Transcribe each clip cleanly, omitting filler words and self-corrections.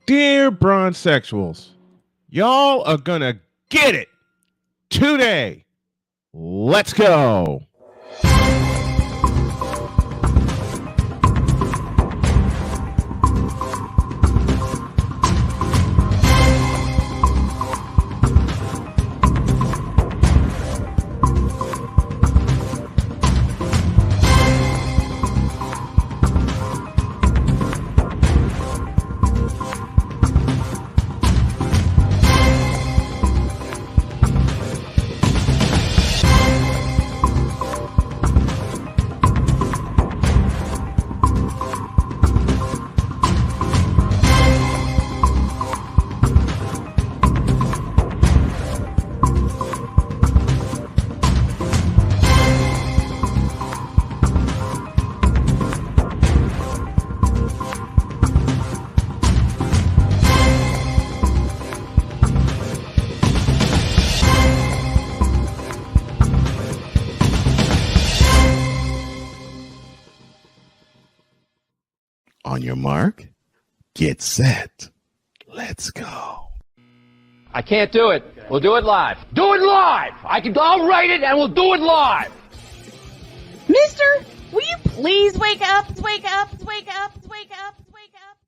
Dear Bronsexuals, y'all are gonna get it today. Let's go. On your mark, get set. Let's go. I can't do it. We'll do it live. Do it live! I'll write it and we'll do it live! Mister, will you please wake up, wake up, wake up, wake up, wake up?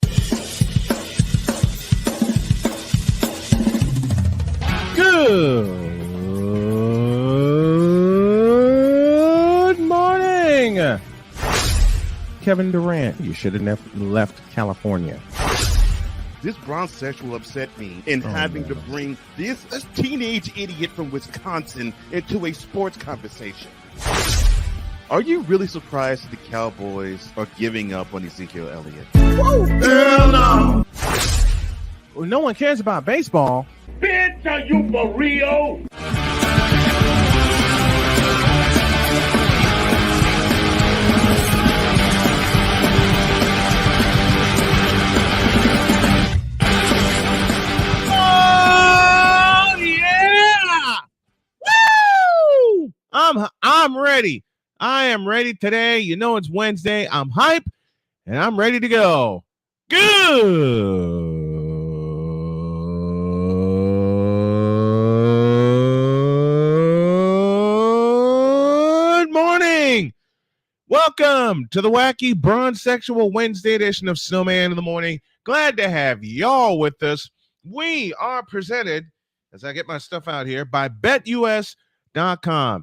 Good morning. Kevin Durant, you should have left California. This Bronsexual upset me in having to bring this teenage idiot from Wisconsin into a sports conversation. Are you really surprised that the Cowboys are giving up on Ezekiel Elliott? Whoa. Hell no! Well, no one cares about baseball. Bitch, are you for real? I'm ready. I am ready today. You know it's Wednesday. I'm hype and I'm ready to go. Good morning. Welcome to the wacky Bronsexual Wednesday edition of Snowman in the Morning. Glad to have y'all with us. We are presented, as I get my stuff out here, by BetUS.com.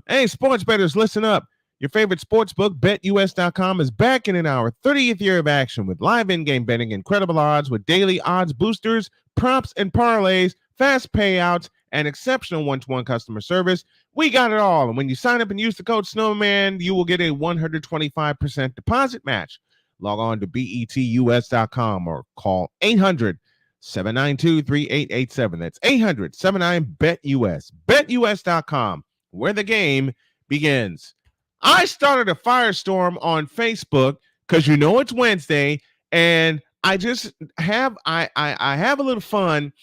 Hey, sports bettors, listen up. Your favorite sports book, BetUS.com, is back in our 30th year of action with live in-game betting, incredible odds with daily odds boosters, props and parlays, fast payouts, and exceptional one-to-one customer service. We got it all. And when you sign up and use the code Snowman, you will get a 125% deposit match. Log on to BETUS.com or call 800-792-3887. That's 800-79-BET-US. BetUS.com, where the game begins. I started a firestorm on Facebook because you know it's Wednesday, and I just have I have a little fun,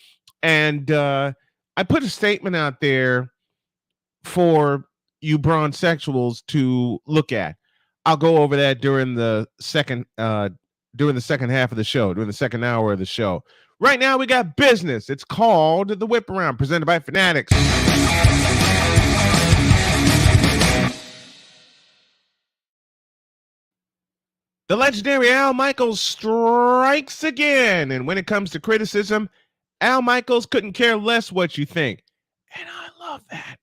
and I put a statement out there for you Bronsexuals to look at. I'll go over that during the second half of the show, during the second hour of the show. Right now we got business. It's called the Whip Around, presented by Fanatics. The legendary Al Michaels strikes again. And when it comes to criticism, Al Michaels couldn't care less what you think. And I love that.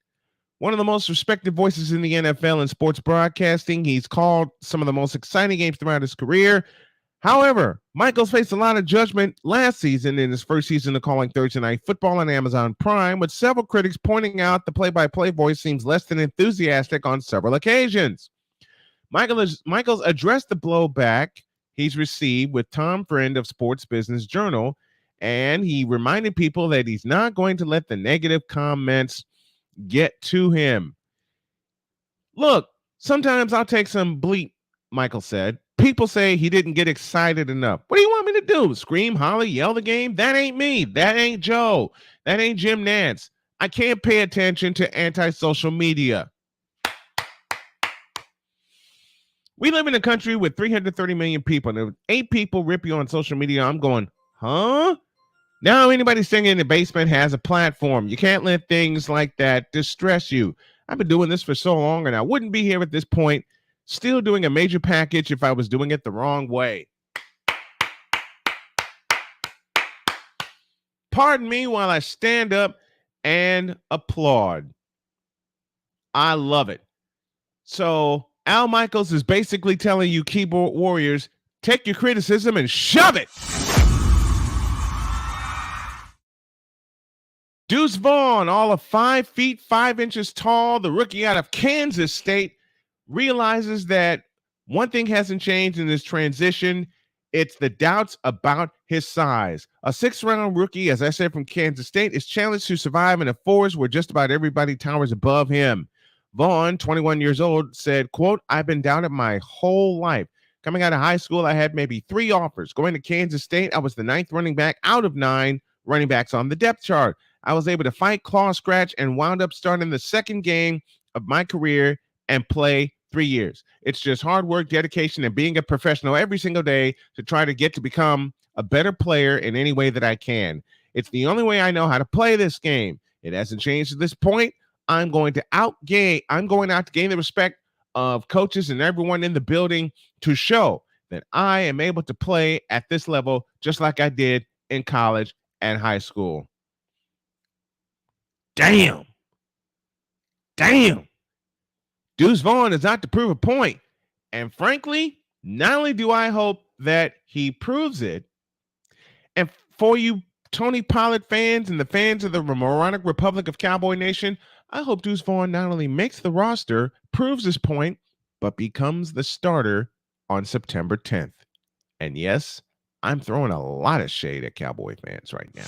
One of the most respected voices in the NFL and sports broadcasting. He's called some of the most exciting games throughout his career. However, Michaels faced a lot of judgment last season in his first season of calling Thursday Night Football on Amazon Prime, with several critics pointing out the play-by-play voice seems less than enthusiastic on several occasions. Michaels addressed the blowback he's received with Tom Friend of Sports Business Journal, and he reminded people that he's not going to let the negative comments get to him. Look, sometimes I'll take some bleep, Michael said. People say he didn't get excited enough. What do you want me to do? Scream, holler, yell the game? That ain't me. That ain't Joe. That ain't Jim Nantz. I can't pay attention to anti-social media. We live in a country with 330 million people, and if 8 people rip you on social media, I'm going, huh? Now anybody singing in the basement has a platform. You can't let things like that distress you. I've been doing this for so long, and I wouldn't be here at this point still doing a major package if I was doing it the wrong way. Pardon me while I stand up and applaud. I love it. So Al Michaels is basically telling you keyboard warriors, take your criticism and shove it. Deuce Vaughn, all of 5 feet 5 inches tall, the rookie out of Kansas State, realizes that one thing hasn't changed in this transition. It's the doubts about his size. A 6th-round rookie, as I said, from Kansas State, is challenged to survive in a forest where just about everybody towers above him. Vaughn, 21 years old, said, quote, I've been doubted my whole life. Coming out of high school, I had maybe 3 offers. Going to Kansas State, I was the 9th running back out of 9 running backs on the depth chart. I was able to fight, claw, scratch, and wound up starting the 2nd game of my career and play 3 years. It's just hard work, dedication, and being a professional every single day to try to get to become a better player in any way that I can. It's the only way I know how to play this game. It hasn't changed to this point. I'm going out to gain the respect of coaches and everyone in the building to show that I am able to play at this level just like I did in college and high school. Damn. Deuce Vaughn is out to prove a point. And frankly, not only do I hope that he proves it, and for you Tony Pollard fans and the fans of the moronic Republic of Cowboy Nation, I hope Deuce Vaughn not only makes the roster, proves his point, but becomes the starter on September 10th. And yes, I'm throwing a lot of shade at Cowboy fans right now.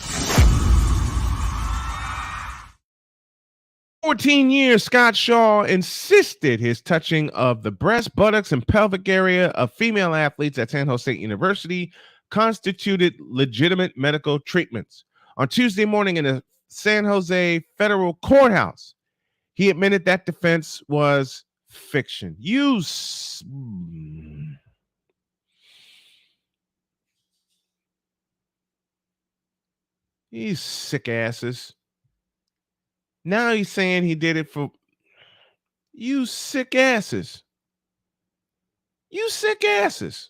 14 years, Scott Shaw insisted his touching of the breast, buttocks, and pelvic area of female athletes at San Jose State University constituted legitimate medical treatments. On Tuesday morning in a San Jose federal courthouse, he admitted that defense was fiction. These sick asses. Now he's saying he did it for you sick asses. You sick asses.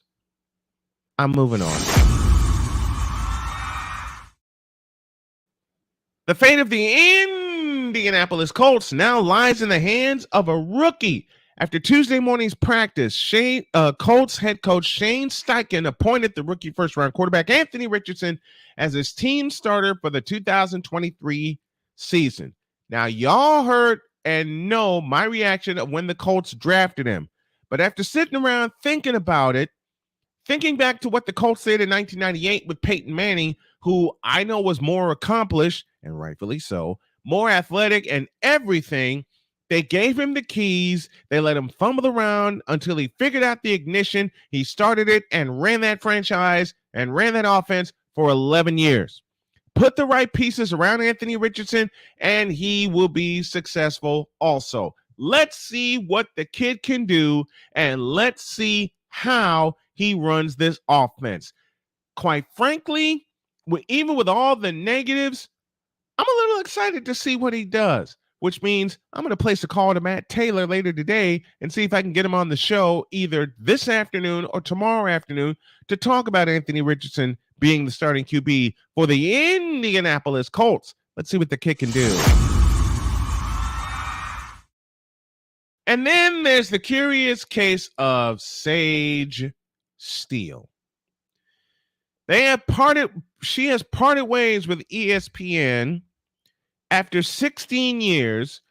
I'm moving on. The fate of the Indianapolis Colts now lies in the hands of a rookie. After Tuesday morning's practice, Colts head coach Shane Steichen appointed the rookie first-round quarterback Anthony Richardson as his team starter for the 2023 season. Now, y'all heard and know my reaction of when the Colts drafted him. But after sitting around thinking about it, thinking back to what the Colts did in 1998 with Peyton Manning, who I know was more accomplished, and rightfully so, more athletic and everything, they gave him the keys. They let him fumble around until he figured out the ignition. He started it and ran that franchise and ran that offense for 11 years. Put the right pieces around Anthony Richardson, and he will be successful also. Let's see what the kid can do, and let's see how he runs this offense. Quite frankly, even with all the negatives, I'm a little excited to see what he does, which means I'm going to place a call to Matt Taylor later today and see if I can get him on the show either this afternoon or tomorrow afternoon to talk about Anthony Richardson being the starting QB for the Indianapolis Colts. Let's see what the kid can do. And then there's the curious case of Sage Steele. She has parted ways with ESPN after 16 years,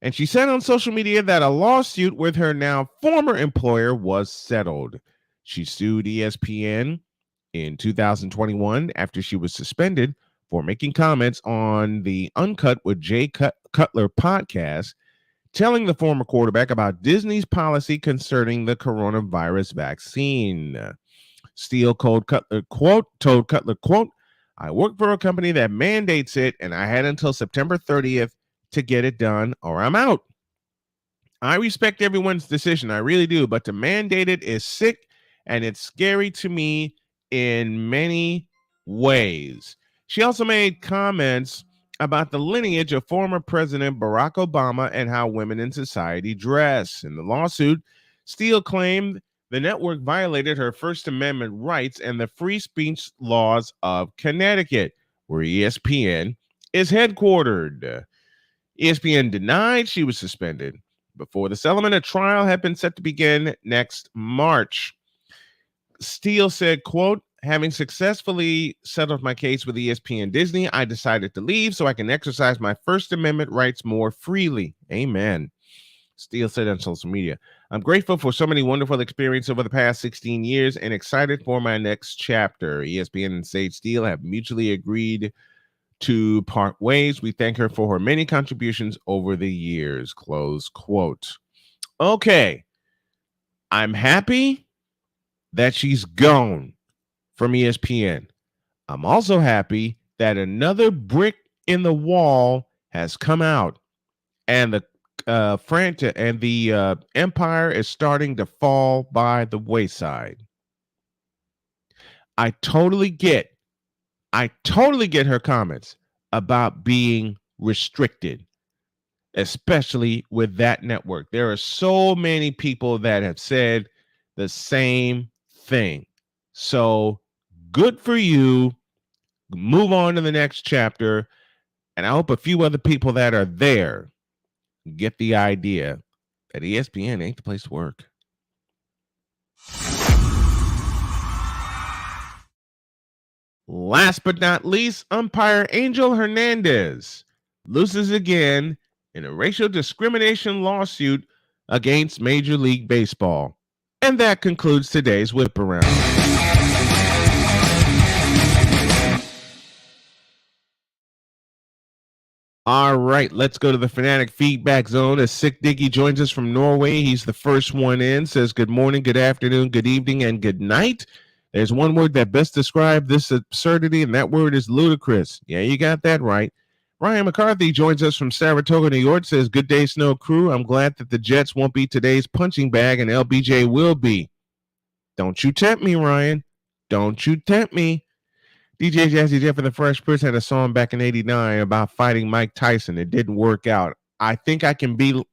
and she said on social media that a lawsuit with her now former employer was settled. She sued ESPN in 2021 after she was suspended for making comments on the Uncut with Jay Cutler podcast, telling the former quarterback about Disney's policy concerning the coronavirus vaccine. Steele told Cutler, quote, I work for a company that mandates it, and I had until September 30th to get it done or I'm out. I respect everyone's decision. I really do. But to mandate it is sick, and it's scary to me in many ways. She also made comments about the lineage of former President Barack Obama and how women in society dress. In the lawsuit, Steele claimed the network violated her First Amendment rights and the free speech laws of Connecticut, where ESPN is headquartered. ESPN denied she was suspended. Before the settlement, a trial had been set to begin next March. Steele said, quote, having successfully settled my case with ESPN Disney, I decided to leave so I can exercise my First Amendment rights more freely. Amen. Steele said on social media, I'm grateful for so many wonderful experiences over the past 16 years and excited for my next chapter. ESPN and Sage Steele have mutually agreed to part ways. We thank her for her many contributions over the years. Close quote. Okay. I'm happy that she's gone from ESPN. I'm also happy that another brick in the wall has come out and the empire is starting to fall by the wayside. I totally get her comments about being restricted, especially with that network. There are so many people that have said the same thing. So good for you. Move on to the next chapter. And I hope a few other people that are there get the idea that ESPN ain't the place to work. Last but not least, Umpire Ángel Hernández loses again in a racial discrimination lawsuit against Major League Baseball. And that concludes today's Whip Around. All right, let's go to the Fanatic Feedback Zone as Sick Diggy joins us from Norway. He's the first one in, says good morning, good afternoon, good evening, and good night. There's one word that best describes this absurdity, and that word is ludicrous. Yeah, you got that right. Ryan McCarthy joins us from Saratoga, New York, says, good day, Snow Crew. I'm glad that the Jets won't be today's punching bag and LBJ will be. Don't you tempt me, Ryan. Don't you tempt me. DJ Jazzy Jeff and the Fresh Prince had a song back in '89 about fighting Mike Tyson. It didn't work out. I think I can beat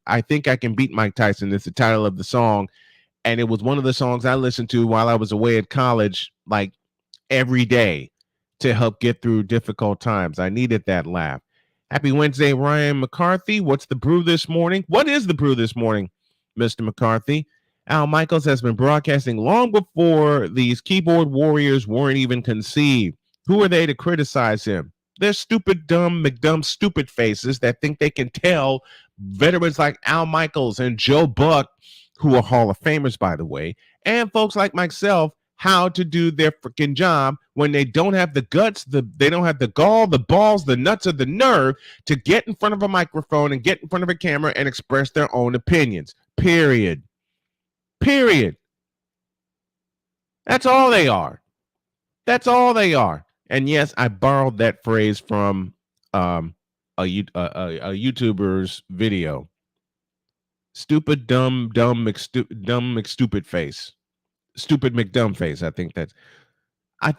Mike Tyson. It's the title of the song. And it was one of the songs I listened to while I was away at college, like every day to help get through difficult times. I needed that laugh. Happy Wednesday, Ryan McCarthy. What's the brew this morning? What is the brew this morning, Mr. McCarthy? Al Michaels has been broadcasting long before these keyboard warriors weren't even conceived. Who are they to criticize him? They're stupid, dumb, McDumb, stupid faces that think they can tell veterans like Al Michaels and Joe Buck, who are Hall of Famers, by the way, and folks like myself, how to do their freaking job when they don't have the guts, they don't have the gall, the balls, the nuts, or the nerve to get in front of a microphone and get in front of a camera and express their own opinions. Period. That's all they are. That's all they are. And yes, I borrowed that phrase from a YouTuber's video. Stupid, dumb, McStupid face. Stupid McDumb face. I think that's. I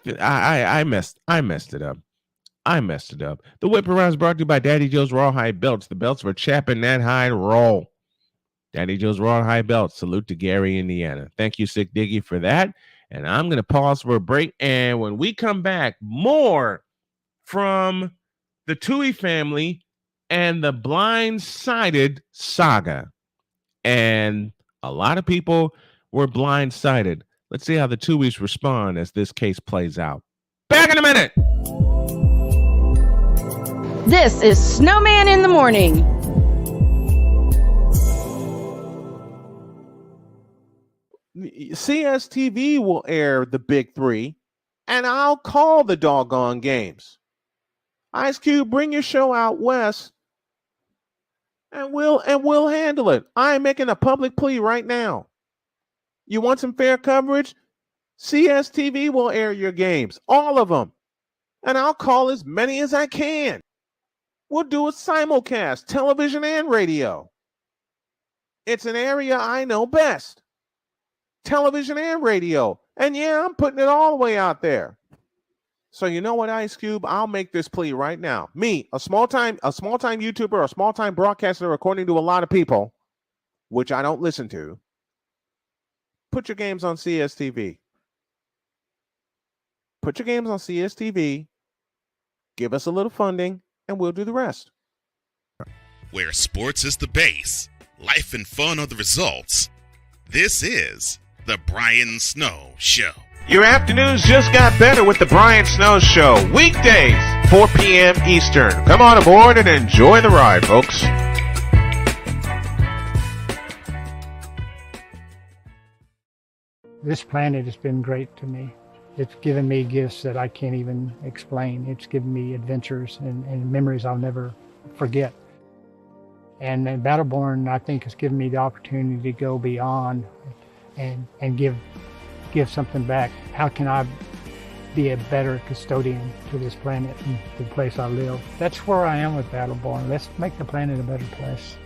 messed it up. The Whip Around is brought to you by Daddy Joe's Rawhide Belts. The belts for chapping that hide raw. Daddy Joe's Rawhide Belts. Salute to Gary, Indiana. Thank you, Sick Diggy, for that. And I'm going to pause for a break. And when we come back, more from the Tui family and the blindsided saga. And a lot of people were blindsided. Let's see how the Tuies respond as this case plays out. Back in a minute. This is Snowman in the Morning. CSTV will air the Big Three, and I'll call the doggone games. Ice Cube, bring your show out west, and we'll handle it. I am making a public plea right now. You want some fair coverage? CSTV will air your games, all of them, and I'll call as many as I can. We'll do a simulcast, television and radio. It's an area I know best. Television and radio. And yeah, I'm putting it all the way out there. So you know what, Ice Cube? I'll make this plea right now. Me, a small-time YouTuber, a small-time broadcaster, according to a lot of people, which I don't listen to, put your games on CSTV. Put your games on CSTV. Give us a little funding, and we'll do the rest. Where sports is the base, life and fun are the results. This is the Brian Snow Show. Your afternoons just got better with the Brian Snow Show. Weekdays, 4 p.m. Eastern. Come on aboard and enjoy the ride, folks. This planet has been great to me. It's given me gifts that I can't even explain. It's given me adventures and memories I'll never forget. And Battleborn, I think, has given me the opportunity to go beyond and give something back. How can I be a better custodian to this planet and the place I live? That's where I am with Battleborn. Let's make the planet a better place.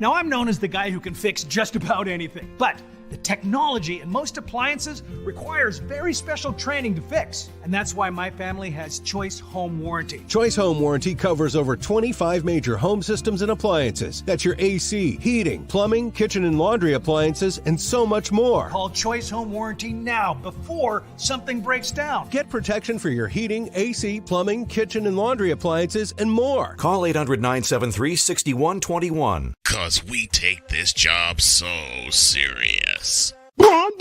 Now, I'm known as the guy who can fix just about anything, but the technology in most appliances requires very special training to fix. And that's why my family has Choice Home Warranty. Choice Home Warranty covers over 25 major home systems and appliances. That's your AC, heating, plumbing, kitchen and laundry appliances, and so much more. Call Choice Home Warranty now before something breaks down. Get protection for your heating, AC, plumbing, kitchen and laundry appliances, and more. Call 800-973-6121. 'Cause we take this job so serious. What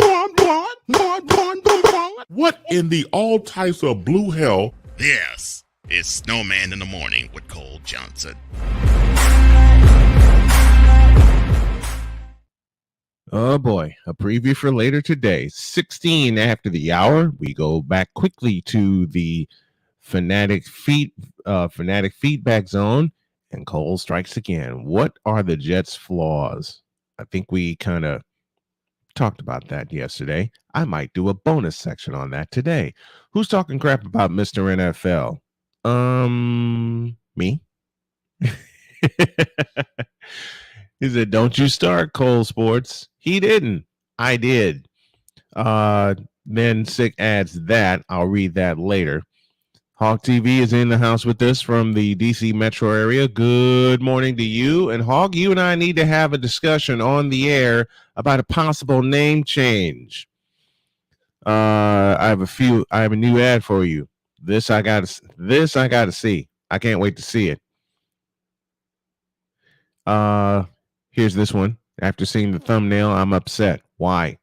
in the all types of blue hell? This is Snowman in the Morning with Cole Johnson. Oh boy, a preview for later today. 16 after the hour. We go back quickly to the fanatic feedback zone, and Cole strikes again. What are the Jets' flaws? I think we kind of talked about that yesterday. I might do a bonus section on that today. Who's talking crap about Mr. NFL? Me. He said, "Don't you start, Cole Sports." He didn't. I did. Then Sick adds that. I'll read that later. Hawk TV is in the house with us from the DC metro area. Good morning to you. And Hawk, you and I need to have a discussion on the air about a possible name change. I have a new ad for you. This I gotta see. I can't wait to see it. Here's this one. After seeing the thumbnail, I'm upset. Why?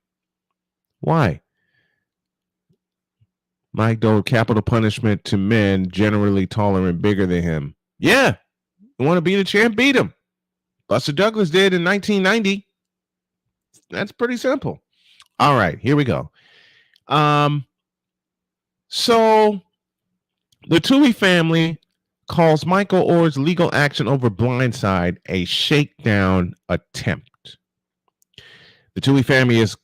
Mike Dole, capital punishment to men generally taller and bigger than him. Yeah. You want to beat a champ? Beat him. Buster Douglas did in 1990. That's pretty simple. All right, here we go. So the Tui family calls Michael Orr's legal action over Blindside a shakedown attempt. The Tui family is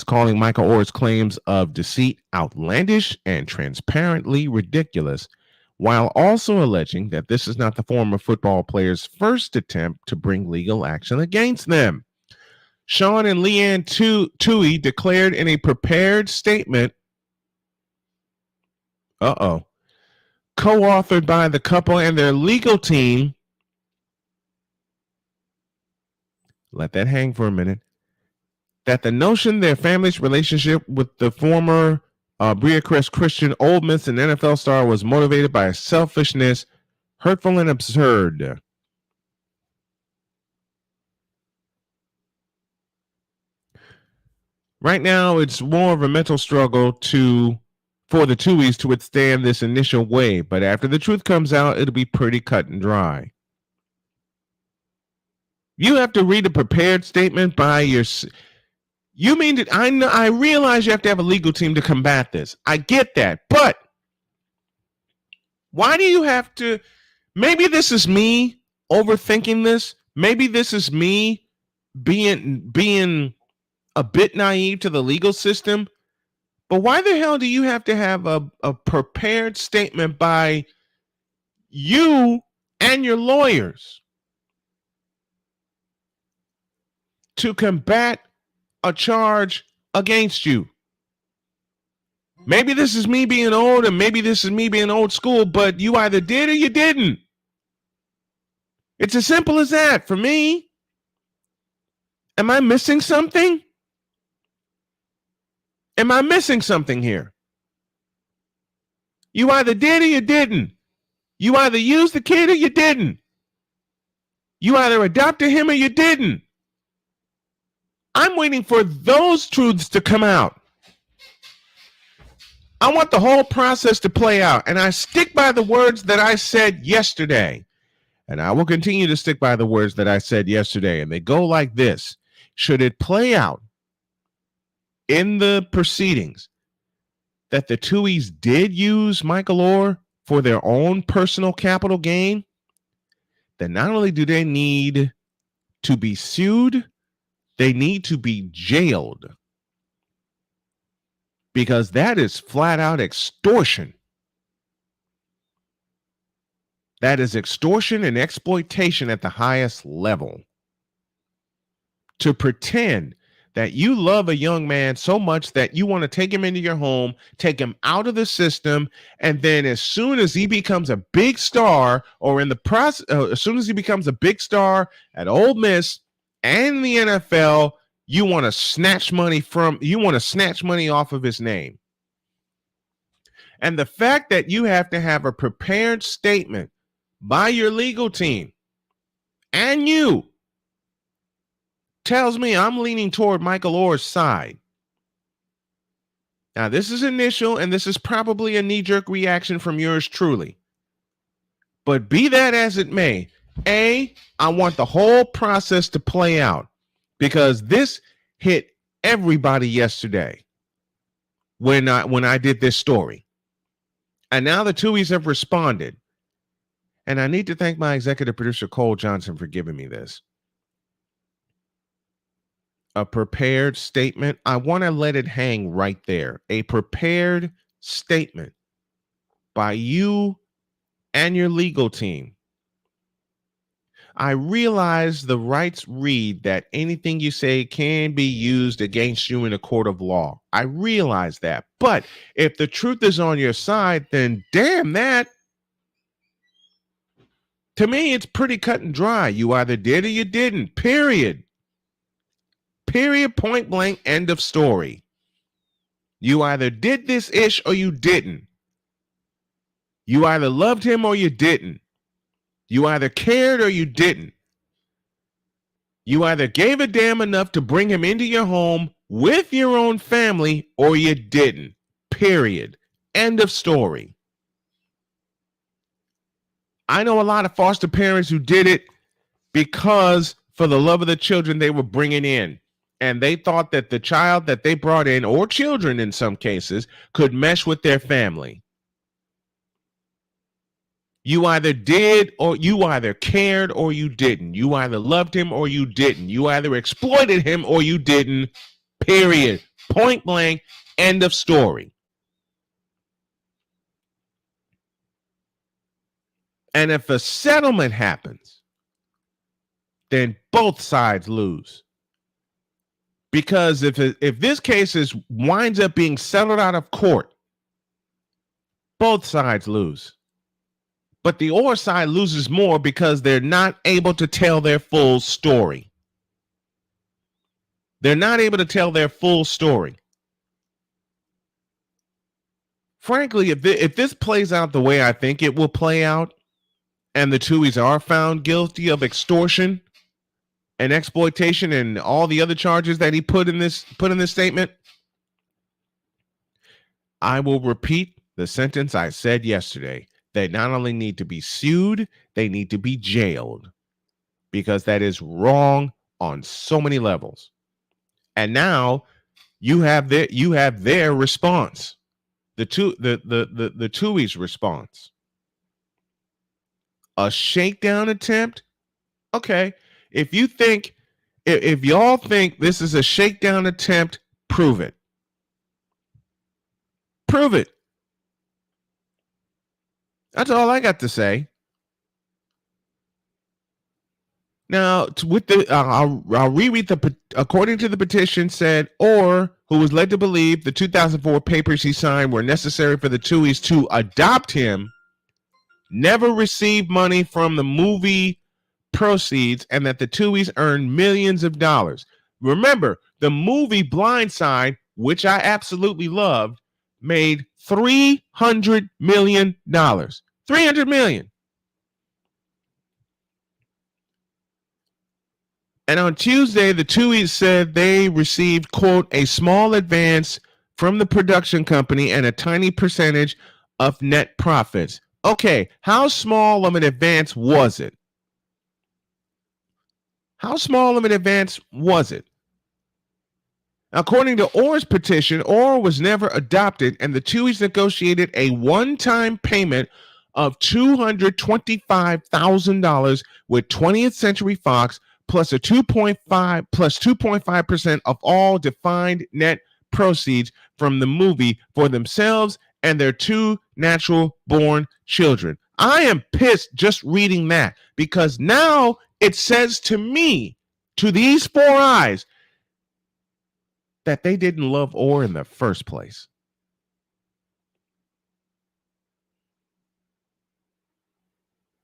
calling Michael Orr's claims of deceit outlandish and transparently ridiculous, while also alleging that this is not the former football player's first attempt to bring legal action against them. Sean and Leanne Tui declared in a prepared statement, co-authored by the couple and their legal team. Let that hang for a minute. That the notion their family's relationship with the former Briarcrest Christian Ole Miss and NFL star was motivated by selfishness, hurtful and absurd. Right now, it's more of a mental struggle for the Tuies to withstand this initial wave, but after the truth comes out, it'll be pretty cut and dry. You have to read a prepared statement by your... You mean that I realize you have to have a legal team to combat this. I get that. But why do you have to? Maybe this is me overthinking this. Maybe this is me being a bit naive to the legal system. But why the hell do you have to have a prepared statement by you and your lawyers to combat a charge against you. Maybe this is me being old and maybe this is me being old school, but you either did or you didn't. It's as simple as that for me. Am I missing something? Am I missing something here? You either did or you didn't. You either used the kid or you didn't. You either adopted him or you didn't. I'm waiting for those truths to come out. I want the whole process to play out, and I stick by the words that I said yesterday. And I will continue to stick by the words that I said yesterday, and they go like this. Should it play out in the proceedings that the Tuohys did use Michael Oher for their own personal capital gain, then not only do they need to be sued, they need to be jailed. Because that is flat out extortion. That is extortion and exploitation at the highest level. To pretend that you love a young man so much that you want to take him into your home, take him out of the system, and then as soon as he becomes a big star, or in the process, as soon as he becomes a big star at Ole Miss and the NFL, you want to snatch money off of his name. And the fact that you have to have a prepared statement by your legal team and you tells me I'm leaning toward Michael Oher's side. Now, this is initial, and this is probably a knee-jerk reaction from yours truly. But be that as it may, I want the whole process to play out, because this hit everybody yesterday when I did this story. And now the Tuohys have responded. And I need to thank my executive producer, Cole Johnson, for giving me this. A prepared statement. I want to let it hang right there. A prepared statement by you and your legal team. I realize the rights read that anything you say can be used against you in a court of law. I realize that. But if the truth is on your side, then damn that. To me, it's pretty cut and dry. You either did or you didn't. Period. Period, point blank, end of story. You either did this ish or you didn't. You either loved him or you didn't. You either cared or you didn't. You either gave a damn enough to bring him into your home with your own family or you didn't. Period. End of story. I know a lot of foster parents who did it because for the love of the children they were bringing in. And they thought that the child that they brought in, or children in some cases, could mesh with their family. You either did, or you either cared or you didn't. You either loved him or you didn't. You either exploited him or you didn't. Period. Point blank. End of story. And if a settlement happens, then both sides lose. Because if this case winds up being settled out of court, both sides lose. But the Oher side loses more because they're not able to tell their full story. They're not able to tell their full story. Frankly, if this plays out the way I think it will play out, and the Tuohys are found guilty of extortion and exploitation and all the other charges that he put in this statement, I will repeat the sentence I said yesterday. They not only need to be sued, they need to be jailed, because that is wrong on so many levels. And now you have their response, the Tuohys' response. A shakedown attempt? Okay. If y'all think this is a shakedown attempt, prove it. Prove it. That's all I got to say. Now, with I'll reread according to the petition said, or who was led to believe the 2004 papers he signed were necessary for the Tuohys to adopt him, never received money from the movie proceeds, and that the Tuohys earned millions of dollars. Remember, the movie Blindside, which I absolutely loved, made $300 million. $300 million. And on Tuesday, the Tuohys said they received, quote, a small advance from the production company and a tiny percentage of net profits. Okay, how small of an advance was it? How small of an advance was it? According to Orr's petition, Orr was never adopted, and the Tuohys negotiated a one-time payment of $225,000 with 20th Century Fox, plus a 2.5% of all defined net proceeds from the movie for themselves and their two natural-born children. I am pissed just reading that, because now it says to me, to these four eyes, that they didn't love Orr in the first place.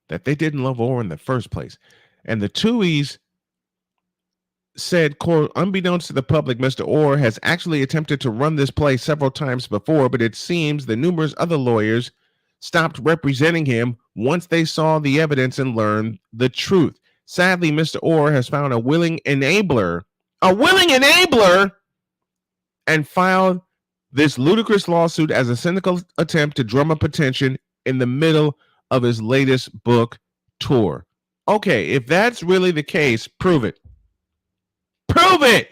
That they didn't love Orr in the first place. And the Tuohys said, quote, unbeknownst to the public, Mr. Orr has actually attempted to run this play several times before, but it seems the numerous other lawyers stopped representing him once they saw the evidence and learned the truth. Sadly, Mr. Orr has found a willing enabler, and filed this ludicrous lawsuit as a cynical attempt to drum up attention in the middle of his latest book tour. Okay, if that's really the case, prove it. Prove it!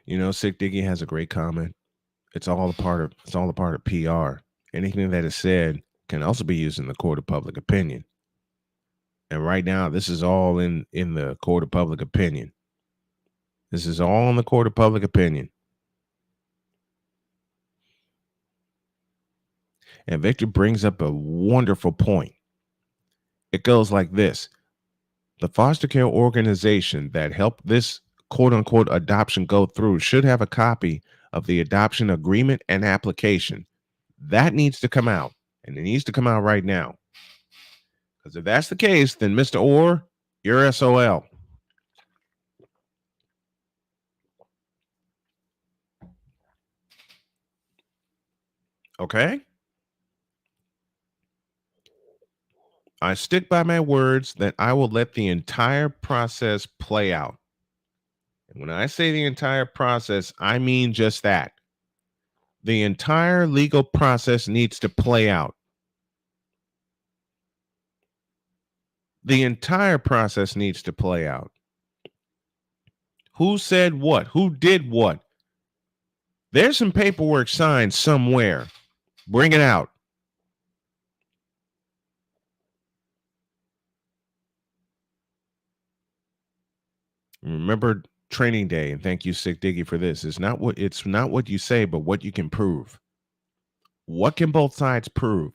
You know, Sick Diggy has a great comment. It's all a part of PR. Anything that is said can also be used in the court of public opinion. And right now, this is all in the court of public opinion. This is all in the court of public opinion. And Victor brings up a wonderful point. It goes like this. The foster care organization that helped this quote-unquote adoption go through should have a copy of the adoption agreement and application. That needs to come out, and it needs to come out right now. Because if that's the case, then Mr. Orr, you're SOL. Okay? I stick by my words that I will let the entire process play out. And when I say the entire process, I mean just that. The entire legal process needs to play out. The entire process needs to play out. Who said what? Who did what? There's some paperwork signed somewhere. Bring it out. Remember training day, and thank you, Sick Diggy, for this. It's not what you say, but what you can prove. What can both sides prove?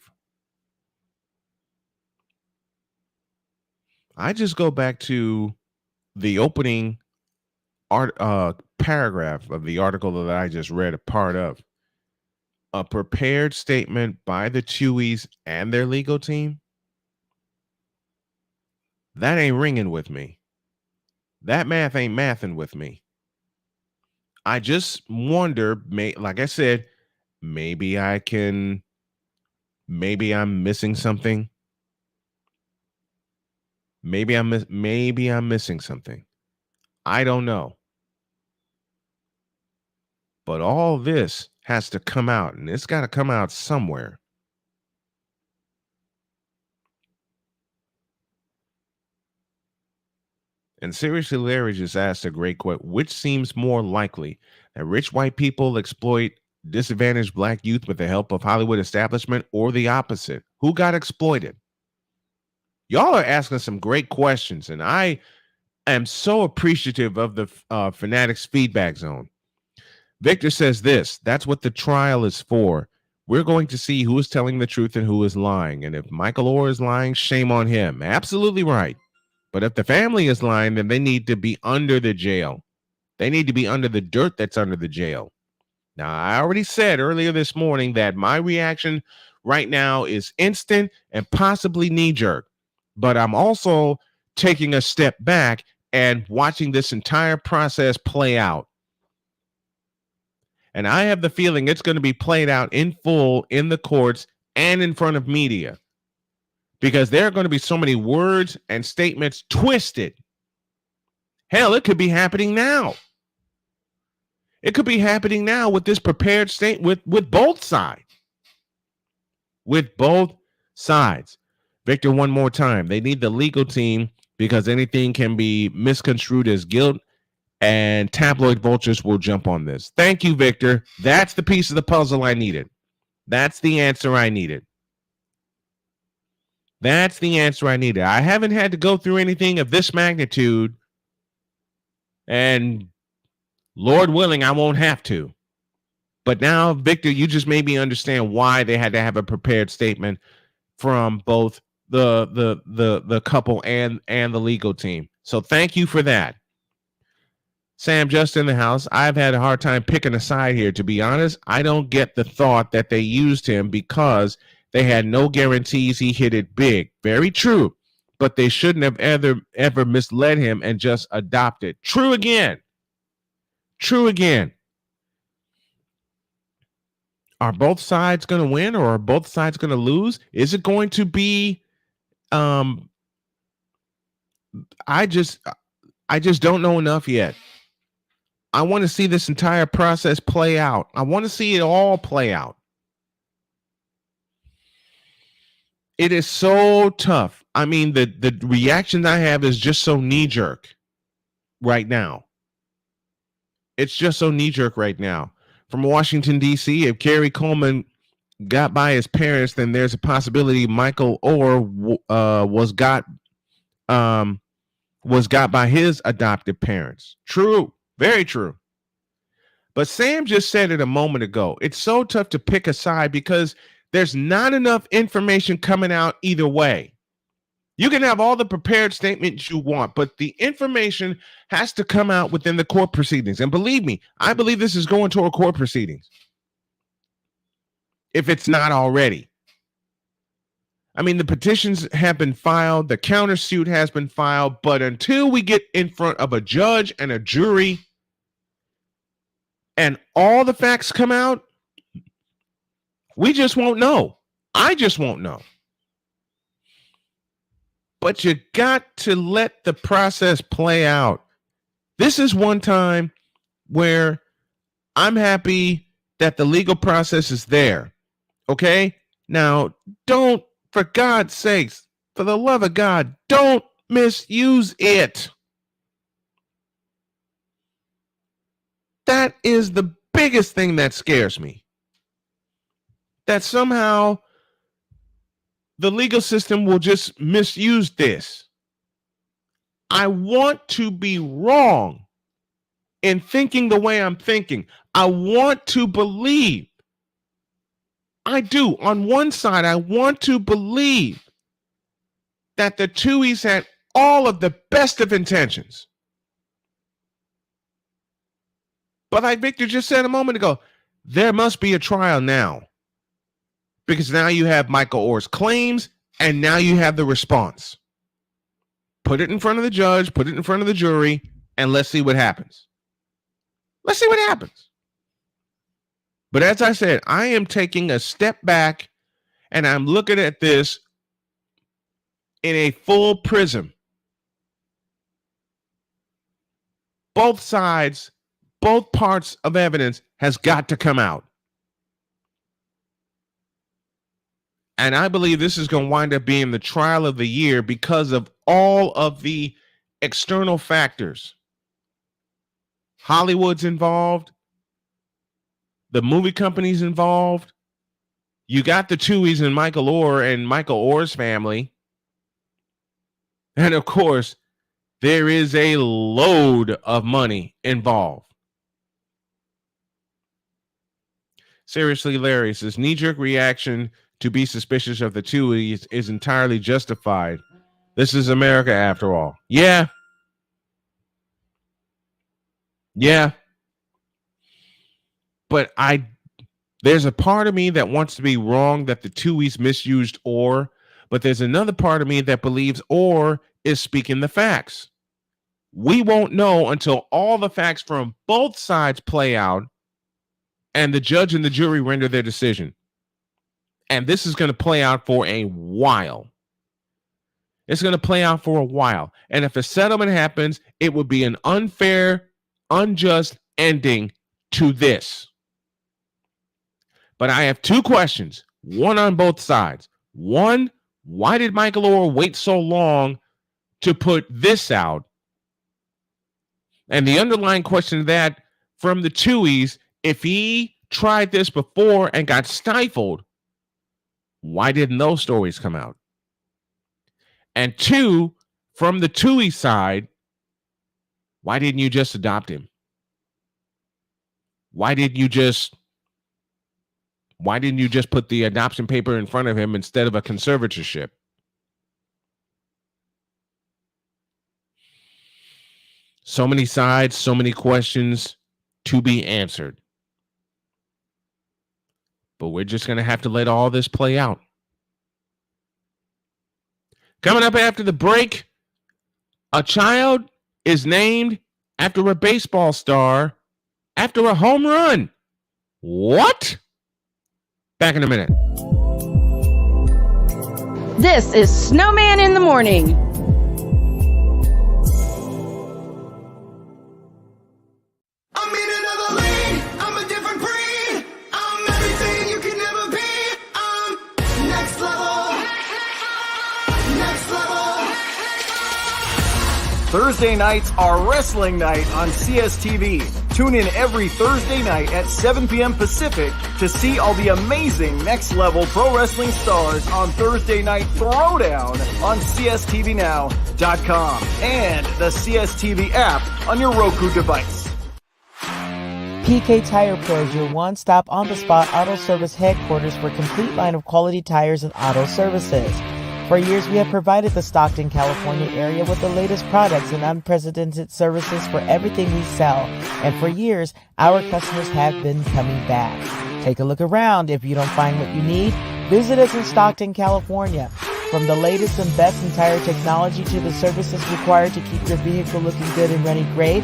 I just go back to the opening paragraph of the article that I just read a part of. A prepared statement by the Tuohys and their legal team. That ain't ringing with me. That math ain't mathing with me. I just wonder, like I said, maybe I'm missing something. Maybe I'm missing something. I don't know. But all this has to come out, and it's got to come out somewhere. And Seriously Larry just asked a great question. Which seems more likely, that rich white people exploit disadvantaged black youth with the help of Hollywood establishment, or the opposite? Who got exploited? Y'all are asking some great questions, and I am so appreciative of the Fanatics feedback zone. Victor says this, that's what the trial is for. we're going to see who is telling the truth and who is lying. And if Michael Oher is lying, shame on him. Absolutely right. But if the family is lying, then they need to be under the jail. They need to be under the dirt that's under the jail. Now, I already said earlier this morning that my reaction right now is instant and possibly knee-jerk. But I'm also taking a step back and watching this entire process play out. And I have the feeling it's going to be played out in full in the courts and in front of media, because there are going to be so many words and statements twisted. Hell, it could be happening now. It could be happening now with this prepared statement with both sides. With both sides. Victor, one more time. They need the legal team because anything can be misconstrued as guilt, and tabloid vultures will jump on this. Thank you, Victor. That's the piece of the puzzle I needed. That's the answer I needed. That's the answer I needed. I haven't had to go through anything of this magnitude, and Lord willing, I won't have to. But now, Victor, you just made me understand why they had to have a prepared statement from both the couple and the legal team. So thank you for that. Sam, just in the house, I've had a hard time picking a side here. To be honest, I don't get the thought that they used him because they had no guarantees he hit it big. Very true. But they shouldn't have ever misled him and just adopted. True again. True again. Are both sides going to win or are both sides going to lose? Is it going to be I just don't know enough yet. I want to see this entire process play out. I want to see it all play out. It is so tough. I mean, the reaction I have is just so knee-jerk right now. It's just so knee-jerk right now. From Washington, D.C., if Gary Coleman got by his parents, then there's a possibility Michael Oher was got by his adoptive parents. True. Very true. But Sam just said it a moment ago. It's so tough to pick a side because there's not enough information coming out either way. You can have all the prepared statements you want, but the information has to come out within the court proceedings. And believe me, I believe this is going toward court proceedings, if it's not already. I mean, the petitions have been filed, the countersuit has been filed, but until we get in front of a judge and a jury and all the facts come out, we just won't know. I just won't know. But you got to let the process play out. This is one time where I'm happy that the legal process is there. Okay? Now, don't, for God's sakes, for the love of God, don't misuse it. That is the biggest thing that scares me. That somehow the legal system will just misuse this. I want to be wrong in thinking the way I'm thinking. I want to believe. I do. On one side, I want to believe that the Tuohys had all of the best of intentions. But like Victor just said a moment ago, there must be a trial now. Because now you have Michael Oher's claims, and now you have the response. Put it in front of the judge, put it in front of the jury, and let's see what happens. Let's see what happens. But as I said, I am taking a step back, and I'm looking at this in a full prism. Both sides, both parts of evidence has got to come out. And I believe this is going to wind up being the trial of the year because of all of the external factors. Hollywood's involved. The movie company's involved. You got the Tuohys and Michael Oher and Michael Oher's family. And of course, there is a load of money involved. Seriously, Larry says knee-jerk reaction to be suspicious of the Tuohys is entirely justified. This is America after all. Yeah. But there's a part of me that wants to be wrong that the Tuohys misused or, but there's another part of me that believes or is speaking the facts. We won't know until all the facts from both sides play out and the judge and the jury render their decision. And this is going to play out for a while. It's going to play out for a while. And if a settlement happens, it would be an unfair, unjust ending to this. But I have two questions, one on both sides. One, why did Michael Oher wait so long to put this out? And the underlying question to that from the Tuohys, if he tried this before and got stifled, why didn't those stories come out? And two, from the Tuohy side, why didn't you just adopt him? Why didn't you just put the adoption paper in front of him instead of a conservatorship? So many sides, so many questions to be answered. But we're just going to have to let all this play out. Coming up after the break, a child is named after a baseball star after a home run. What? Back in a minute. This is Snowman in the Morning. Thursday nights are wrestling night on CSTV. Tune in every Thursday night at 7 p.m. Pacific to see all the amazing Next Level Pro Wrestling stars on Thursday Night Throwdown on CSTVNow.com and the CSTV app on your Roku device. PK Tire Pros, your one-stop on-the-spot auto service headquarters for a complete line of quality tires and auto services. For years, we have provided the Stockton, California area with the latest products and unprecedented services for everything we sell. And for years, our customers have been coming back. Take a look around. If you don't find what you need, visit us in Stockton, California. From the latest and best in tire technology to the services required to keep your vehicle looking good and running great,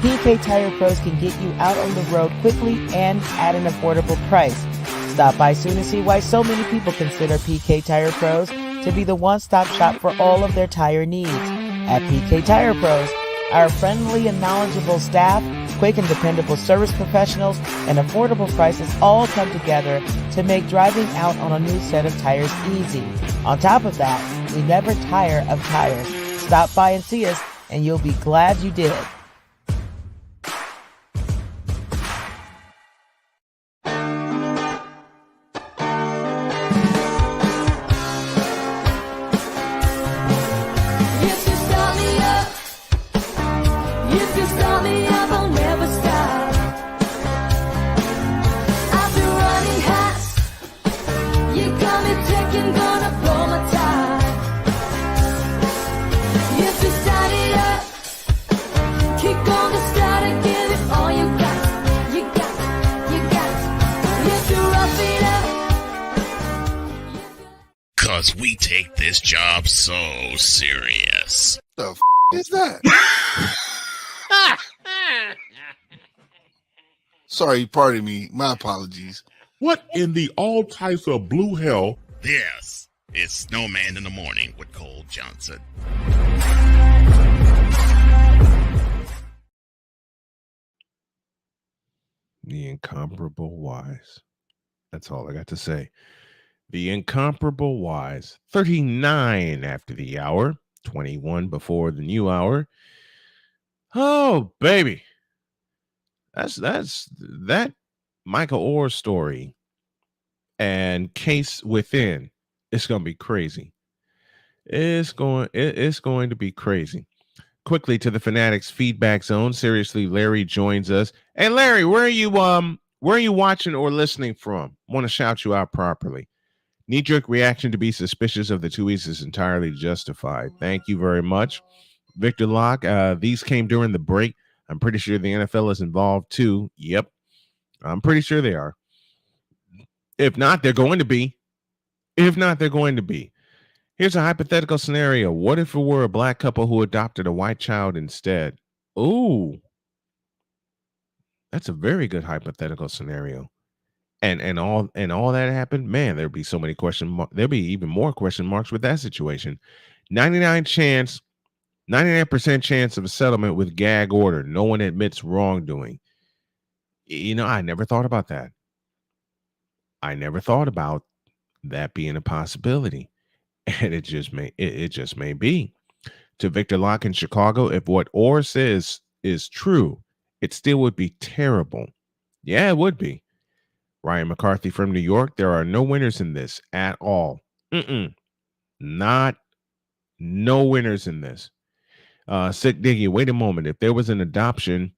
PK Tire Pros can get you out on the road quickly and at an affordable price. Stop by soon and see why so many people consider PK Tire Pros to be the one-stop shop for all of their tire needs. At PK Tire Pros, our friendly and knowledgeable staff, quick and dependable service professionals, and affordable prices all come together to make driving out on a new set of tires easy. On top of that, we never tire of tires. Stop by and see us, and you'll be glad you did. Because we take this job so serious. The f*** is that? Sorry, pardon me. My apologies. What in the all types of blue hell? This is Snowman in the Morning with Cole Johnson. The incomparable Wise. That's all I got to say. The incomparable Wise. 39 after the hour, 21 before the new hour. Oh, baby. That's that Michael Oher story and case within. It's going to be crazy. It's going to be crazy. Quickly to the Fanatics feedback zone. Seriously, Larry joins us. Hey, Larry, where are you Where are you watching or listening from? Want to shout you out properly. Knee-jerk reaction to be suspicious of the Tuohys is entirely justified. Thank you very much. Victor Locke, these came during the break. I'm pretty sure the NFL is involved too. Yep. I'm pretty sure they are. If not, they're going to be. Here's a hypothetical scenario. What if it were a black couple who adopted a white child instead? Ooh. That's a very good hypothetical scenario. And all that happened, man, there'd be so many question marks. There'd be even more question marks with that situation. 99% chance of a settlement with gag order. No one admits wrongdoing. You know, I never thought about that. I never thought about that being a possibility. And it just may be. To Victor Locke in Chicago, if what Orr says is true, it still would be terrible. Yeah, it would be. Ryan McCarthy from New York, there are no winners in this at all. No winners in this. Sick Diggy, wait a moment. If there was an adoption,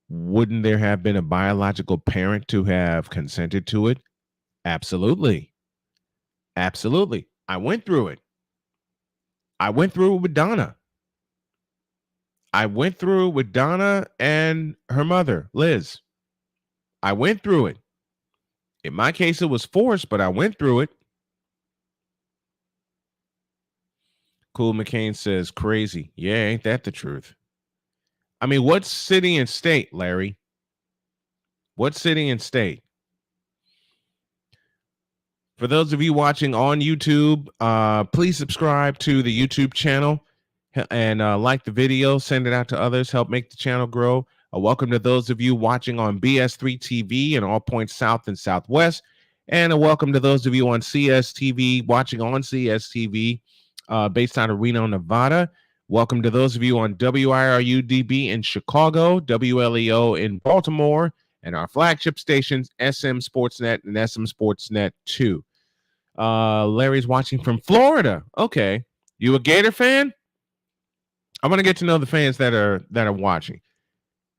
wouldn't there have been a biological parent to have consented to it? Absolutely. I went through it. With Donna. I went through with Donna and her mother, Liz. I went through it. In my case, it was forced, but I went through it. Cool McCain says, crazy. Yeah, ain't that the truth? I mean, what city and state, Larry? What city and state? For those of you watching on YouTube, please subscribe to the YouTube channel and like the video, send it out to others, help make the channel grow. Welcome to those of you watching on BS3 TV and all points south and southwest. And a welcome to those of you on CSTV, watching on CSTV, based out of Reno, Nevada. Welcome to those of you on WIRU-DB in Chicago, WLEO in Baltimore, and our flagship stations, SM Sportsnet and SM Sportsnet 2. Larry's watching from Florida. Okay. You a Gator fan? I want to get to know the fans that are watching.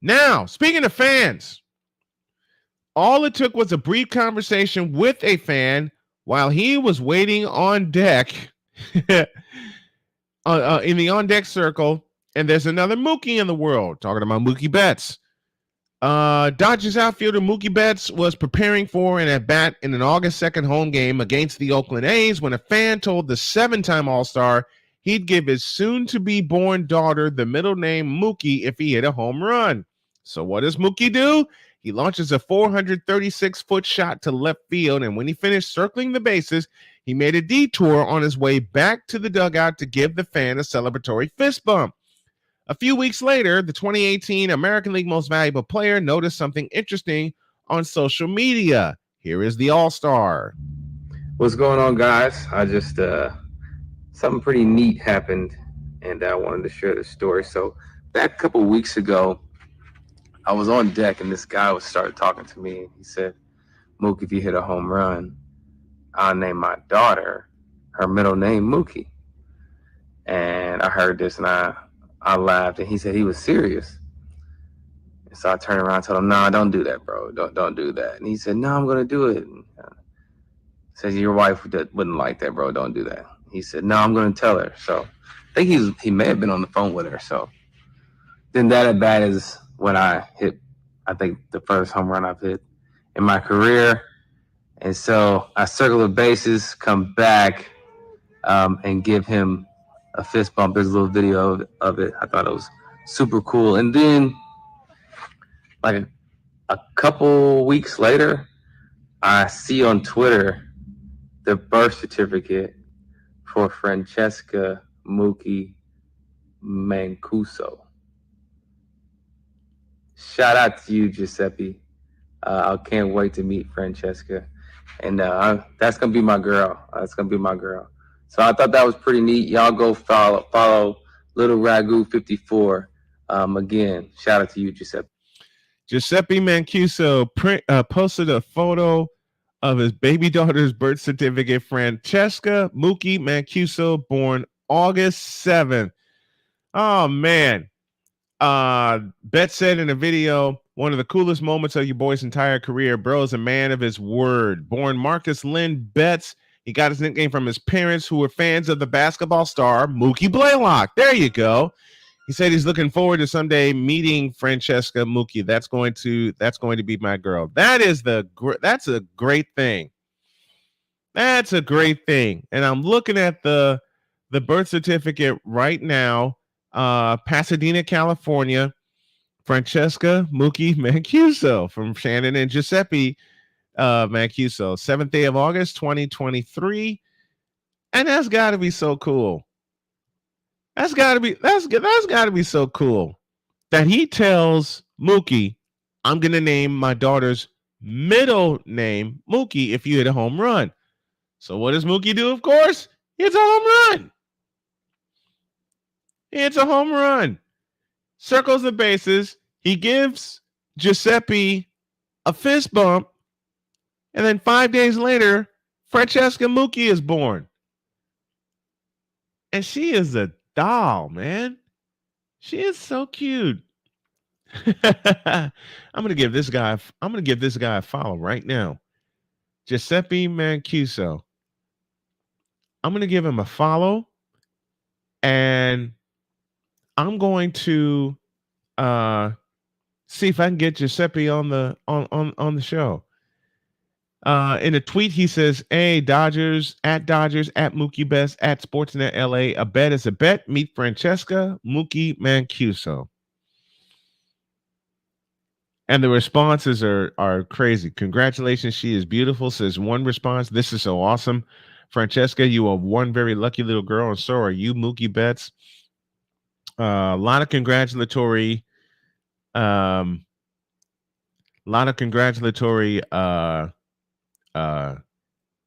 Now, speaking of fans, all it took was a brief conversation with a fan while he was waiting on deck in the on-deck circle, and there's another Mookie in the world, talking about Mookie Betts. Dodgers outfielder Mookie Betts was preparing for an at-bat in an August 2nd home game against the Oakland A's when a fan told the 7-time All-Star he'd give his soon-to-be-born daughter the middle name Mookie if he hit a home run. So what does Mookie do? He launches a 436-foot shot to left field, and when he finished circling the bases, he made a detour on his way back to the dugout to give the fan a celebratory fist bump. A few weeks later, the 2018 American League Most Valuable Player noticed something interesting on social media. Here is the All-Star. What's going on, guys? I just something pretty neat happened, and I wanted to share the story. So back a couple weeks ago, I was on deck, and this guy started talking to me. He said, Mookie, if you hit a home run, I'll name my daughter her middle name Mookie. And I heard this, and I laughed, and he said he was serious. And so I turned around and told him, no, don't do that, bro. Don't do that. And he said, no, I'm going to do it. And I said, your wife wouldn't like that, bro. Don't do that. He said, no, I'm going to tell her. So I think he may have been on the phone with her. So then that at bat is when I hit, I think, the first home run I've hit in my career. And so I circle the bases, come back, and give him a fist bump. There's a little video of it. I thought it was super cool. And then, like a couple weeks later, I see on Twitter the birth certificate for Francesca Mookie Mancuso. Shout out to you, Giuseppe. I can't wait to meet Francesca. And that's going to be my girl. So I thought that was pretty neat. Y'all go follow Little Ragu 54. Again, shout out to you, Giuseppe. Giuseppe Mancuso posted a photo of his baby daughter's birth certificate, Francesca Mookie Mancuso, born August 7th. Oh, man. Bet said in a video, One of the coolest moments of your boy's entire career. Bro is a man of his word. Born Marcus Lynn Betts. He got his nickname from his parents, who were fans of the basketball star Mookie Blaylock. There you go. He said he's looking forward to someday meeting Francesca Mookie. That's going to be my girl. That's a great thing. That's a great thing. And I'm looking at the birth certificate right now. Pasadena, California. Francesca Mookie Mancuso from Shannon and Giuseppe Mancuso. 7th day of August, 2023. And that's got to be so cool. That's got to be so cool that he tells Mookie, I'm going to name my daughter's middle name Mookie if you hit a home run. So what does Mookie do? Of course, it's a home run. It's a home run. Circles the bases. He gives Giuseppe a fist bump. And then 5 days later, Francesca Mookie is born. And she is a doll, man. She is so cute. I'm gonna give this guy a follow right now. Giuseppe Mancuso. I'm gonna give him a follow, and I'm going to see if I can get Giuseppe on the show. In a tweet, he says, "Hey, Dodgers, at Mookie Best, at Sportsnet LA. A bet is a bet. Meet Francesca Mookie Mancuso." And the responses are crazy. Congratulations, she is beautiful, says one response. This is so awesome. Francesca, you are one very lucky little girl, and so are you, Mookie Betts. A lot of congratulatory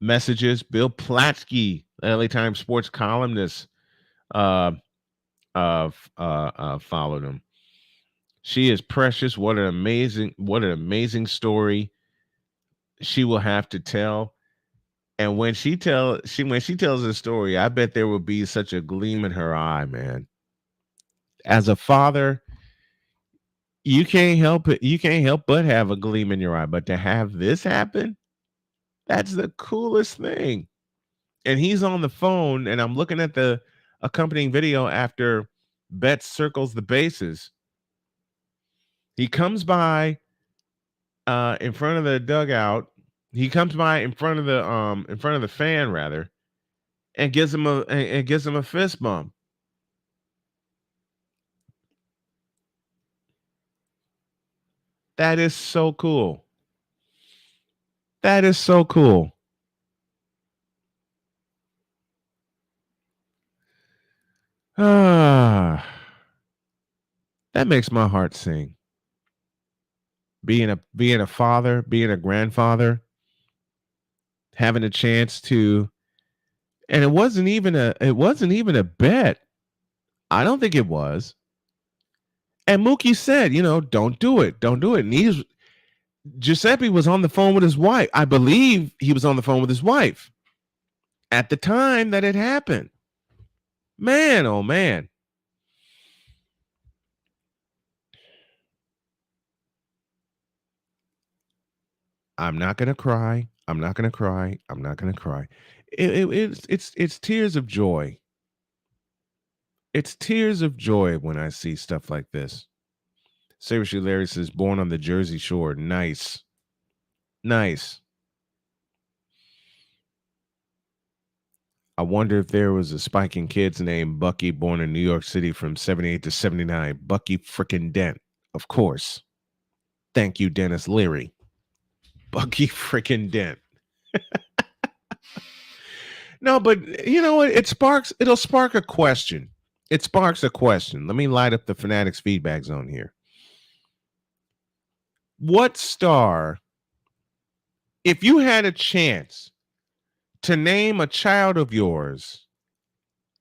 messages. Bill Platsky, LA Times sports columnist, followed him. She is precious. What an amazing story she will have to tell. And when she tells the story, I bet there will be such a gleam in her eye, man. As a father, you can't help it. You can't help but have a gleam in your eye. But to have this happen, that's the coolest thing. And he's on the phone, and I'm looking at the accompanying video after Betts circles the bases. He comes by in front of the dugout. He comes by in front of the fan rather, and gives him a fist bump. That is so cool. That is so cool. That makes my heart sing. Being a father, being a grandfather, having a chance to, and it wasn't even a bet. I don't think it was. And Mookie said, don't do it. Don't do it. And Giuseppe was on the phone with his wife. I believe he was on the phone with his wife at the time that it happened. Man, oh man. I'm not going to cry. I'm not going to cry. I'm not going to cry. It's tears of joy. It's tears of joy when I see stuff like this. Seriously, Larry says, born on the Jersey Shore. Nice. Nice. I wonder if there was a spiking kid's named Bucky born in New York City from 78 to 79. Bucky frickin' Dent. Of course. Thank you, Dennis Leary. Bucky frickin' Dent. No, but you know what? It'll spark a question. It sparks a question. Let me light up the Fanatics feedback zone here. What star, if you had a chance to name a child of yours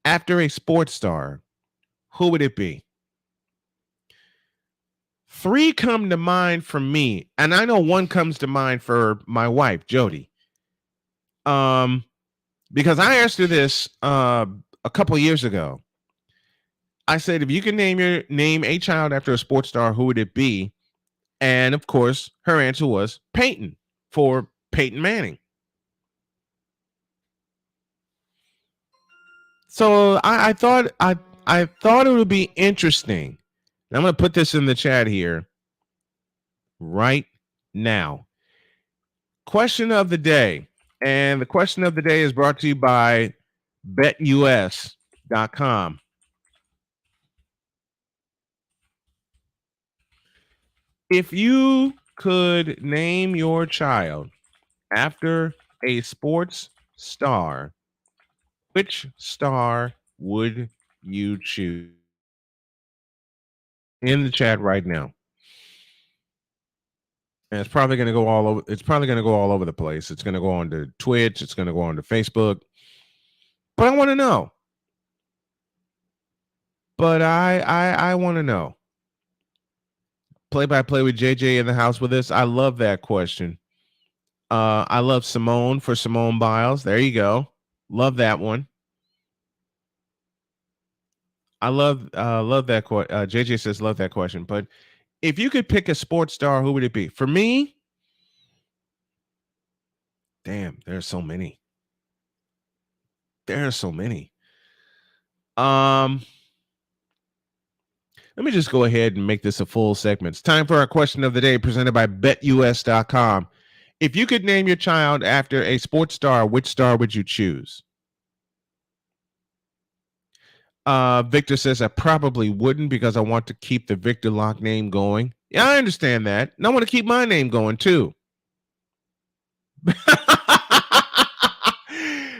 after a sports star, who would it be? 3 come to mind for me, and I know 1 comes to mind for my wife, Jody. Because I asked her this a couple years ago. I said, if you can name a child after a sports star, who would it be? And of course, her answer was Peyton, for Peyton Manning. So I thought it would be interesting. And I'm going to put this in the chat here right now. Question of the day. And the question of the day is brought to you by betus.com. If you could name your child after a sports star, which star would you choose? In the chat right now. And it's probably going to go all over. It's probably going to go all over the place. It's going to go on to Twitch. It's going to go on to Facebook. But I want to know. But I want to know. Play-by-play with JJ in the house with us. I love that question. I love Simone for Simone Biles. There you go. Love that one. I love that question. JJ says love that question. But if you could pick a sports star, who would it be? For me, damn, there's so many. There are so many. Let me just go ahead and make this a full segment. It's time for our question of the day presented by betus.com. If you could name your child after a sports star, which star would you choose? Victor says I probably wouldn't because I want to keep the Victor Locke name going. Yeah, I understand that. And I want to keep my name going too.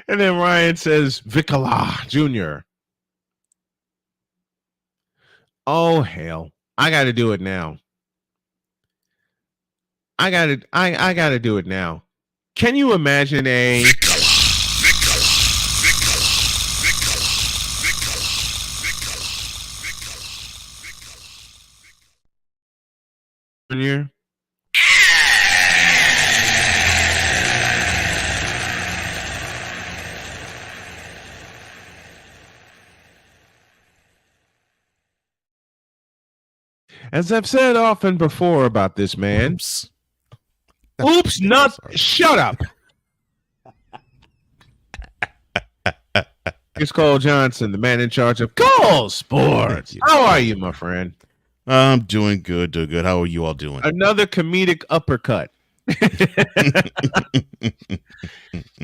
And then Ryan says Vicala Jr. Oh hell. I gotta do it now. I gotta do it now. Can you imagine a Junior? As I've said often before about this man. Oops, not shut up. It's Cole Johnson, the man in charge of Cole Sports. How are you, my friend? I'm doing good, How are you all doing? Another comedic uppercut.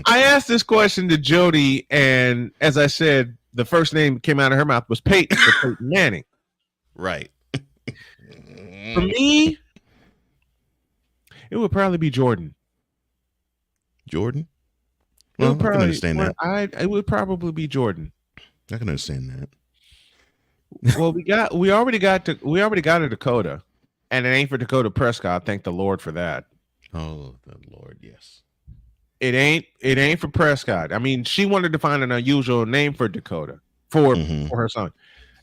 I asked this question to Jody, and as I said, the first name that came out of her mouth was Peyton, Peyton Manning. Right. For me, it would probably be Jordan. Jordan? Well, I can understand that. It would probably be Jordan. I can understand that. Well, we already got a Dakota, and it ain't for Dakota Prescott. Thank the Lord for that. Oh, the Lord, yes. It ain't for Prescott. I mean, she wanted to find an unusual name for Dakota for her son,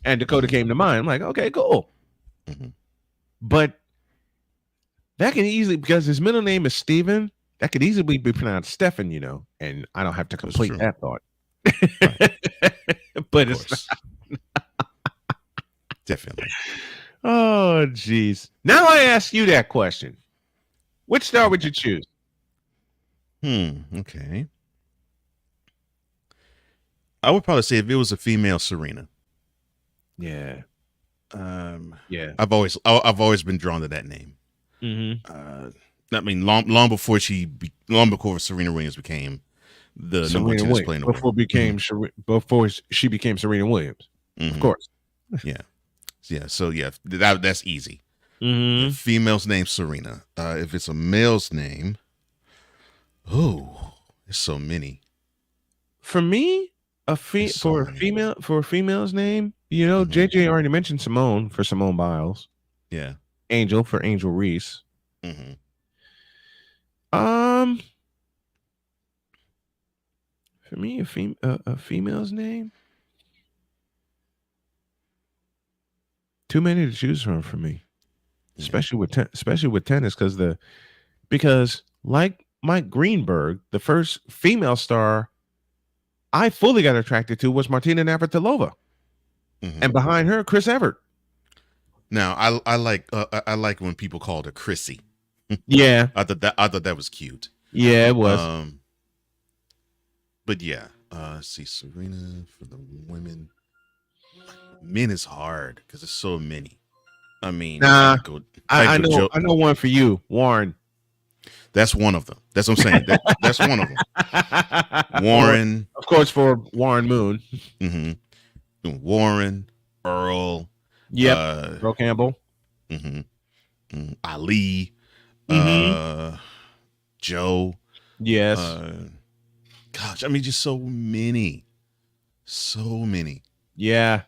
and Dakota came to mind. I'm like, okay, cool. But that can easily, because his middle name is Steven, that could easily be pronounced Stefan, and I don't have to complete that thought. But it's not. Definitely. Oh, geez. Now I ask you that question. Which star would you choose? Okay. I would probably say if it was a female, Serena. Yeah. Yeah. I've always been drawn to that name. I mean, long before Serena Williams became the number one tennis player in the world. Before she became Serena Williams. Of course. Yeah. So yeah, that's easy. The female's name Serena. If it's a male's name, there's so many. For me, for a female's name, JJ already mentioned Simone for Simone Biles. Yeah. Angel for Angel Reese. For me, a female's name. Too many to choose from for me, especially with tennis, because like Mike Greenberg, the first female star I fully got attracted to was Martina Navratilova, and behind her, Chris Evert. Now I like when people called her Chrissy. Yeah, I thought that was cute. Yeah, it was. But yeah, see Serena for the women. Men is hard because there's so many. I mean, nah, I know one for you, Warren. That's one of them. That's what I'm saying. That's one of them. Warren, of course, for Warren Moon. Mm-hmm. Warren, Earl. Yep. Earl Campbell. Mm-hmm. Ali. Joe. Yes. Gosh, I mean, just so many. Yeah.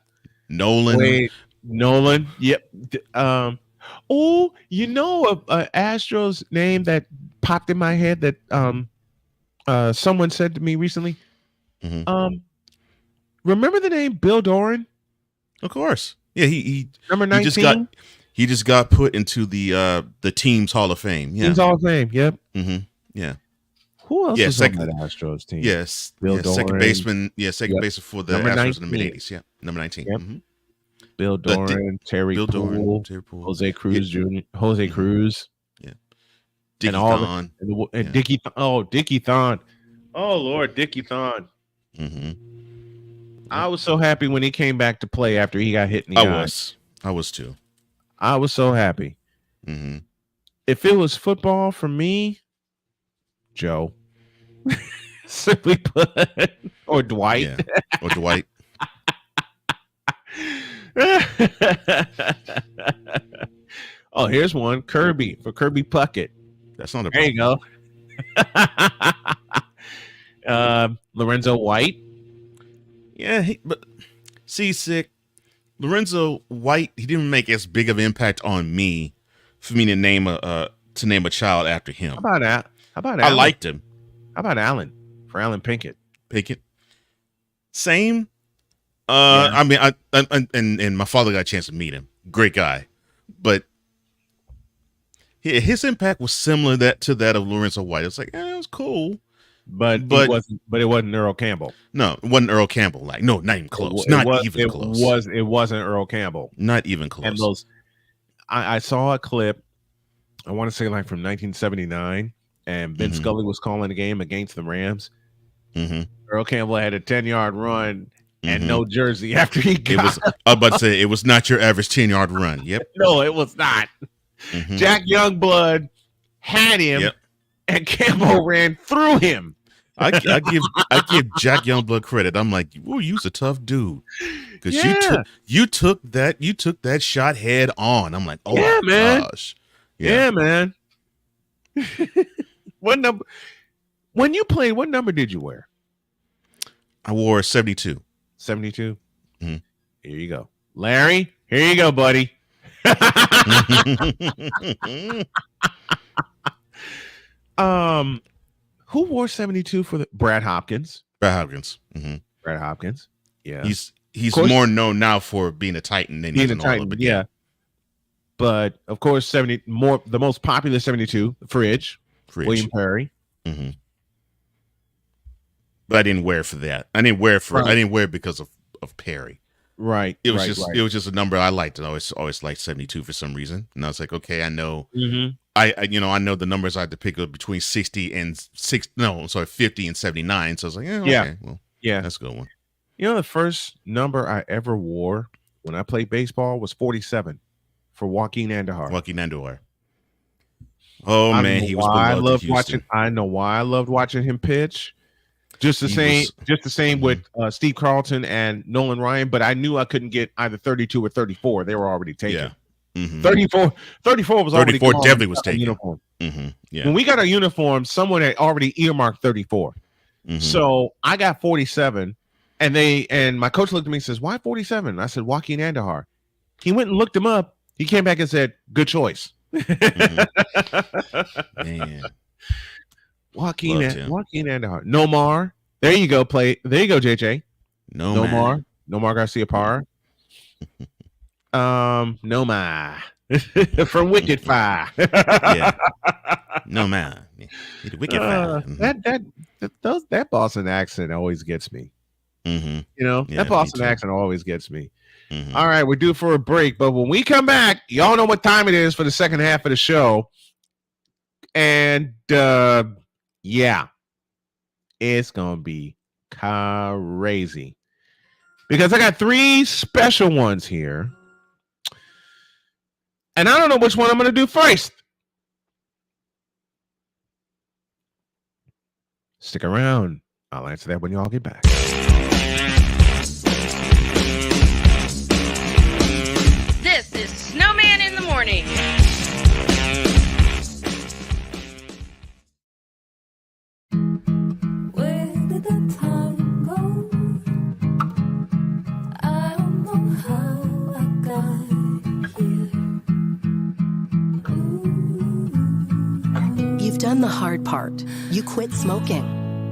Nolan. Wait, Nolan. Yep. Oh, you know Astro's name that popped in my head that someone said to me recently. Remember the name Bill Doran? Of course. Yeah, he number 19. He just got put into the Teams Hall of Fame. Yeah. Teams Hall of Fame. Yep. Yeah. Who else was on that Astros team? Yes. Bill Doran. Second baseman. Yeah, second baseman for the Astros in the mid-'80s. Yeah. Number 19. Yep. Bill Doran, Terry Poole, Jose Cruz Jr., Jose Cruz. Yeah. Dickie Thon. And Dickie Thon. Oh, Lord, Dickie Thon. I was so happy when he came back to play after he got hit in the eye. I was too. I was so happy. If it was football for me, Joe, simply put, or Dwight. Yeah. Or Dwight. Oh, here's one. Kirby for Kirby Puckett. That's not a There you go. Lorenzo White. Yeah, but sick. Lorenzo White, he didn't make as big of an impact on me for me to name a child after him. How about that? I liked him. How about Alan? For Alan Pinkett. Same. I mean, and my father got a chance to meet him. Great guy, but his impact was similar to that of Lorenzo White. It's like, it was cool, but it wasn't Earl Campbell. No, it wasn't Earl Campbell. Like, no, not even close. It wasn't Earl Campbell. Not even close. And those, I saw a clip. I want to say like from 1979, and Vin Scully was calling the game against the Rams. Earl Campbell had a 10-yard run and no jersey after he got. I was about to say, it was not your average 10-yard run. Yep. No, it was not. Jack Youngblood had him, and Campbell ran through him. I give Jack Youngblood credit. I'm like, "Ooh, you's a tough dude," because you took that shot head on. I'm like, "Oh my gosh, yeah, man." What number? When you played, what number did you wear? I wore 72. 72. Here you go, Larry. Here you go, buddy. Who wore 72 for the Brad Hopkins? Brad Hopkins. Brad Hopkins. Yeah. He's more known now for being a Titan than being a Titan. But yeah. But of course, the most popular 72, Fridge. William Perry. But I didn't wear it for that. I didn't wear it because of Perry. Right. It was just a number I liked. And I always liked 72 for some reason. And I was like, okay, I know. I know the numbers I had to pick up between 50 and 79. So I was like, okay, well, that's a good one. You know, the first number I ever wore when I played baseball was 47 for Joaquin Andujar. Oh man, he was beloved. I know why I loved watching him pitch. Just the same with Steve Carlton and Nolan Ryan, but I knew I couldn't get either 32 or 34. They were already taken. 34 was already 34 definitely was taken. Uniform. When we got our uniform, someone had already earmarked 34. So I got 47, and my coach looked at me and says, "Why 47?" I said, "Joaquin Andujar." He went and looked him up. He came back and said, "Good choice." Man. Joaquin Andujar. Nomar. There you go, JJ. Nomar Garcia Parra. Nomar. From Wicked Fire. Nomar. Wicked Fire. That Boston accent always gets me. You know, that Boston accent always gets me. All right, we're due for a break, but when we come back, y'all know what time it is for the second half of the show. And yeah, it's going to be crazy because I got 3 special ones here. And I don't know which one I'm going to do first. Stick around. I'll answer that when y'all get back. This is Snowman in the Morning. Where did the time go? I don't know how I got here. You've done the hard part. You quit smoking.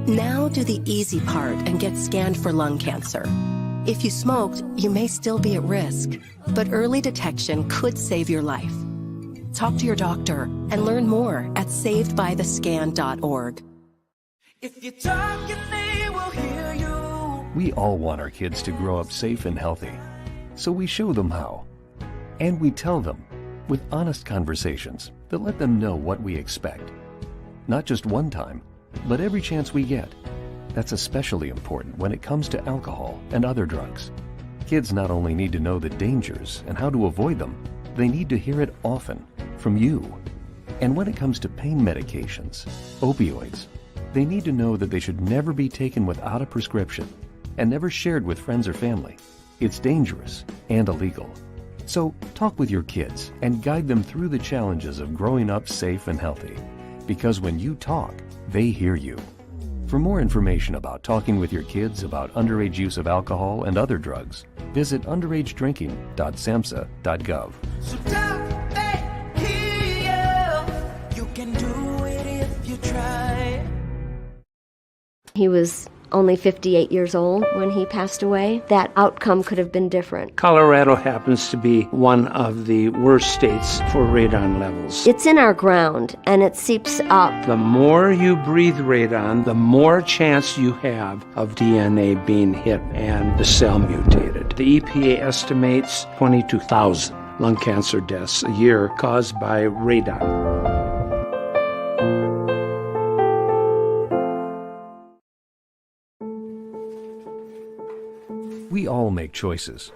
Now do the easy part and get scanned for lung cancer. If you smoked, you may still be at risk, but early detection could save your life. Talk to your doctor and learn more at savedbythescan.org. If you talk, they will hear you. We all want our kids to grow up safe and healthy, so we show them how. And we tell them with honest conversations that let them know what we expect. Not just one time, but every chance we get. That's especially important when it comes to alcohol and other drugs. Kids not only need to know the dangers and how to avoid them, they need to hear it often from you. And when it comes to pain medications, opioids, they need to know that they should never be taken without a prescription and never shared with friends or family. It's dangerous and illegal. So talk with your kids and guide them through the challenges of growing up safe and healthy. Because when you talk, they hear you. For more information about talking with your kids about underage use of alcohol and other drugs, visit underagedrinking.samhsa.gov. So talk, they hear you. You can do it if you try. He was only 58 years old when he passed away. That outcome could have been different. Colorado happens to be one of the worst states for radon levels. It's in our ground, and it seeps up. The more you breathe radon, the more chance you have of DNA being hit and the cell mutated. The EPA estimates 22,000 lung cancer deaths a year caused by radon. We all make choices.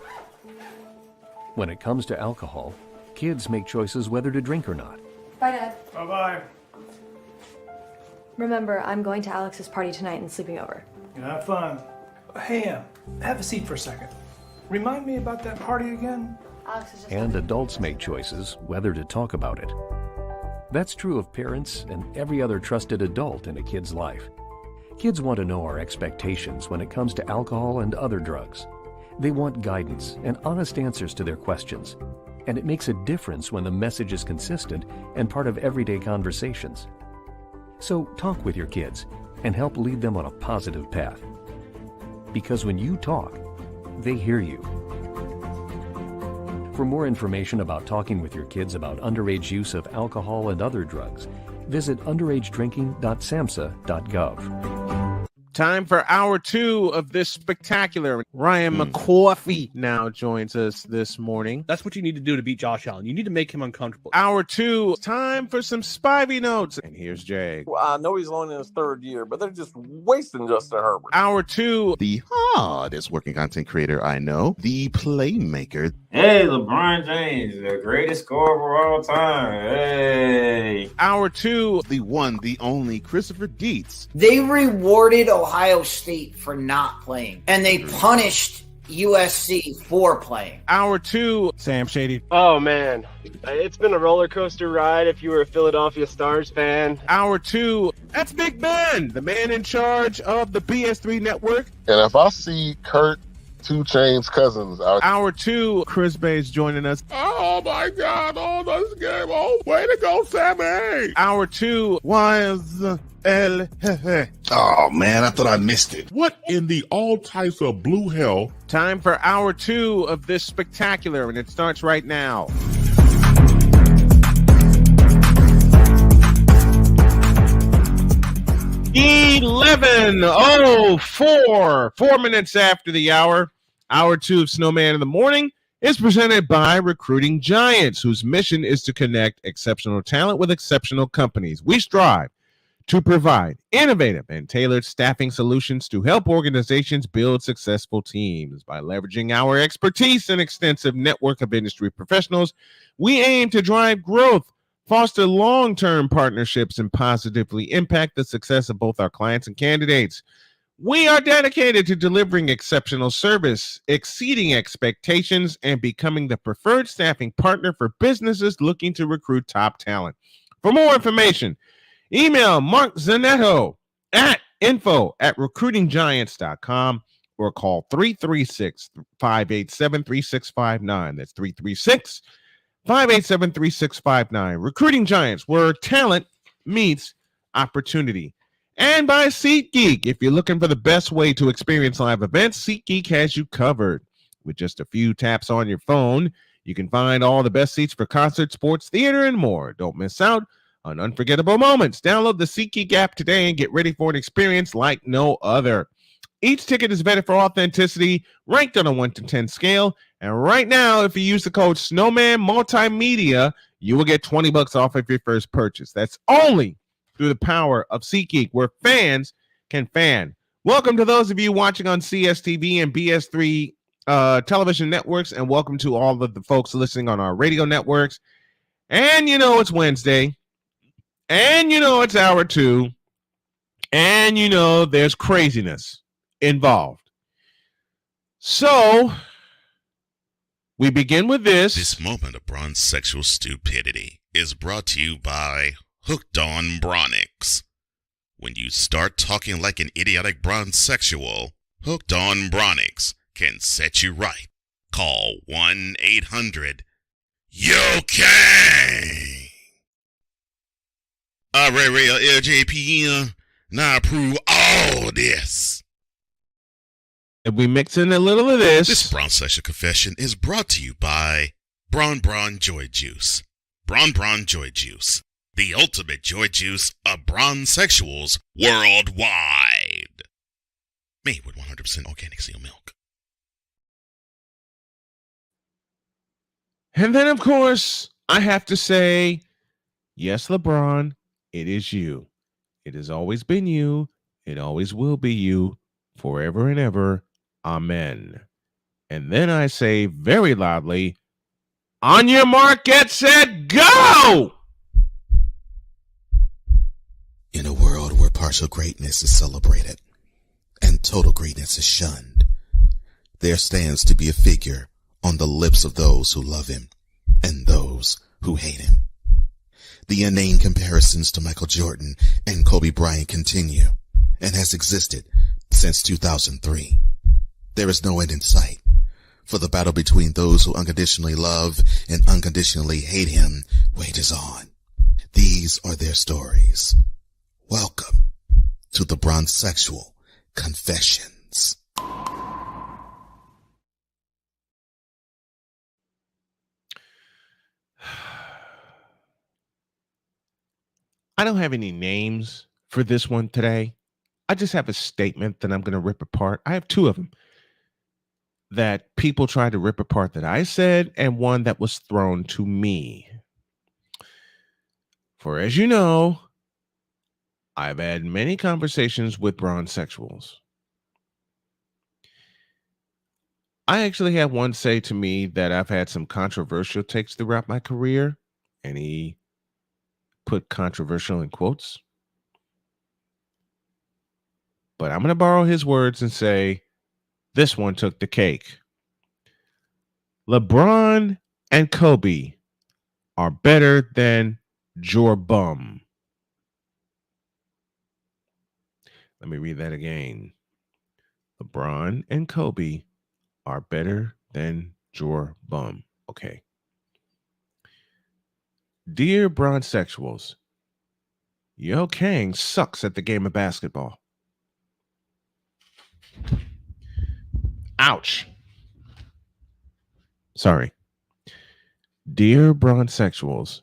When it comes to alcohol, kids make choices whether to drink or not. Bye, Dad. Bye-bye. Remember, I'm going to Alex's party tonight and sleeping over. Have fun. Hey, have a seat for a second. Remind me about that party again? Alex is just... And adults make choices whether to talk about it. That's true of parents and every other trusted adult in a kid's life. Kids want to know our expectations when it comes to alcohol and other drugs. They want guidance and honest answers to their questions. And it makes a difference when the message is consistent and part of everyday conversations. So talk with your kids and help lead them on a positive path. Because when you talk, they hear you. For more information about talking with your kids about underage use of alcohol and other drugs, visit underagedrinking.samhsa.gov. Time for hour 2 of this spectacular. Ryan McCoffey now joins us this morning. That's what you need to do to beat Josh Allen. You need to make him uncomfortable. Hour 2, time for some Spivey notes. And here's Jay. Well, I know he's only in his 3rd year, but they're just wasting Justin Herbert. Hour 2. The hardest working content creator I know, the playmaker. Hey, LeBron James, the greatest scorer of all time. Hey. Hour 2. The one, the only Christopher Dietz. They rewarded Ohio State for not playing, and they punished USC for playing. Hour 2. Sam Shady. Oh, man. It's been a roller coaster ride if you were a Philadelphia Stars fan. Hour 2. That's Big Ben, the man in charge of the BS3 network. And if I see Kurt 2 Chainz Cousins out. Hour 2, Chris Bay's joining us. Oh my God! Oh, this game! Oh, way to go, Sammy! Hour 2 was Oh man, I thought I missed it. What in the all types of blue hell? Time for hour 2 of this spectacular, and it starts right now. $11:04, 4 minutes after the hour. Hour 2 of Snowman in the Morning is presented by Recruiting Giants, whose mission is to connect exceptional talent with exceptional companies. We strive to provide innovative and tailored staffing solutions to help organizations build successful teams. By leveraging our expertise and extensive network of industry professionals, we aim to drive growth, foster long-term partnerships, and positively impact the success of both our clients and candidates. We are dedicated to delivering exceptional service, exceeding expectations, and becoming the preferred staffing partner for businesses looking to recruit top talent. For more information, email Mark Zanetto at info@recruitinggiants.com or call 336-587-3659. That's 336-587-3659. Recruiting Giants, where talent meets opportunity. And by SeatGeek. If you're looking for the best way to experience live events, SeatGeek has you covered. With just a few taps on your phone, you can find all the best seats for concerts, sports, theater, and more. Don't miss out on unforgettable moments. Download the SeatGeek app today and get ready for an experience like no other. Each ticket is vetted for authenticity, ranked on a 1 to 10 scale. And right now, if you use the code Snowman Multimedia, you will get $20 off of your first purchase. That's only through the power of SeatGeek, where fans can fan. Welcome to those of you watching on CSTV and BS3 television networks, and welcome to all of the folks listening on our radio networks. And you know it's Wednesday, and you know it's hour 2, and you know there's craziness involved. So we begin with this. This moment of Bronsexual stupidity is brought to you by Hooked on Bronix. When you start talking like an idiotic Bronsexual, Hooked on Bronix can set you right. Call 1-800-YO-KANG. Real LJPN, now approve all this. And we mix in a little of this. This Bronsexual confession is brought to you by Bron Joy Juice. Bron Joy Juice, the ultimate joy juice of Bronsexuals worldwide. Made with 100% organic seal milk. And then, of course, I have to say, yes, LeBron, it is you. It has always been you. It always will be you, forever and ever. Amen. And then I say very loudly, on your mark, get set, go! In a world where partial greatness is celebrated and total greatness is shunned, there stands to be a figure on the lips of those who love him and those who hate him. The inane comparisons to Michael Jordan and Kobe Bryant continue and has existed since 2003. There is no end in sight, for the battle between those who unconditionally love and unconditionally hate him wages on. These are their stories. Welcome to the Bronsexual Confessions. I don't have any names for this one today. I just have a statement that I'm going to rip apart. I have 2 of them that people tried to rip apart that I said, and one that was thrown to me. For as you know, I've had many conversations with Bronsexuals. I actually had one say to me that I've had some controversial takes throughout my career, and he put controversial in quotes. But I'm going to borrow his words and say, this one took the cake. LeBron and Kobe are better than your bum. Let me read that again. LeBron and Kobe are better than your bum. Okay. Dear Bronsexuals, Yo Kang sucks at the game of basketball. Ouch. Sorry. Dear Bronsexuals,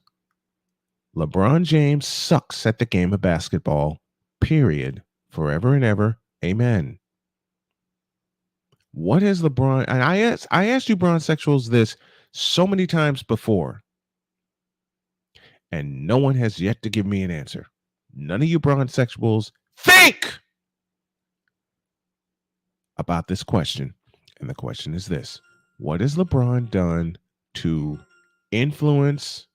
LeBron James sucks at the game of basketball, period, forever and ever, amen. What is LeBron? And I asked you Bronsexuals this so many times before, and no one has yet to give me an answer. None of you Bronsexuals think about this question. And the question is this: what has LeBron done to influence,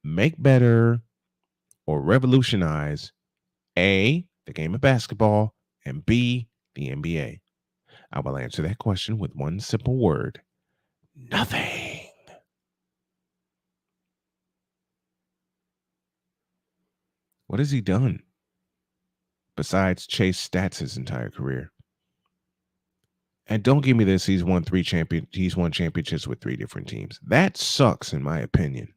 make better, or revolutionize A, the game of basketball, and B, the NBA? I will answer that question with one simple word: nothing. What has he done besides chase stats his entire career? And don't give me this, he's won championships with 3 different teams. That sucks, in my opinion.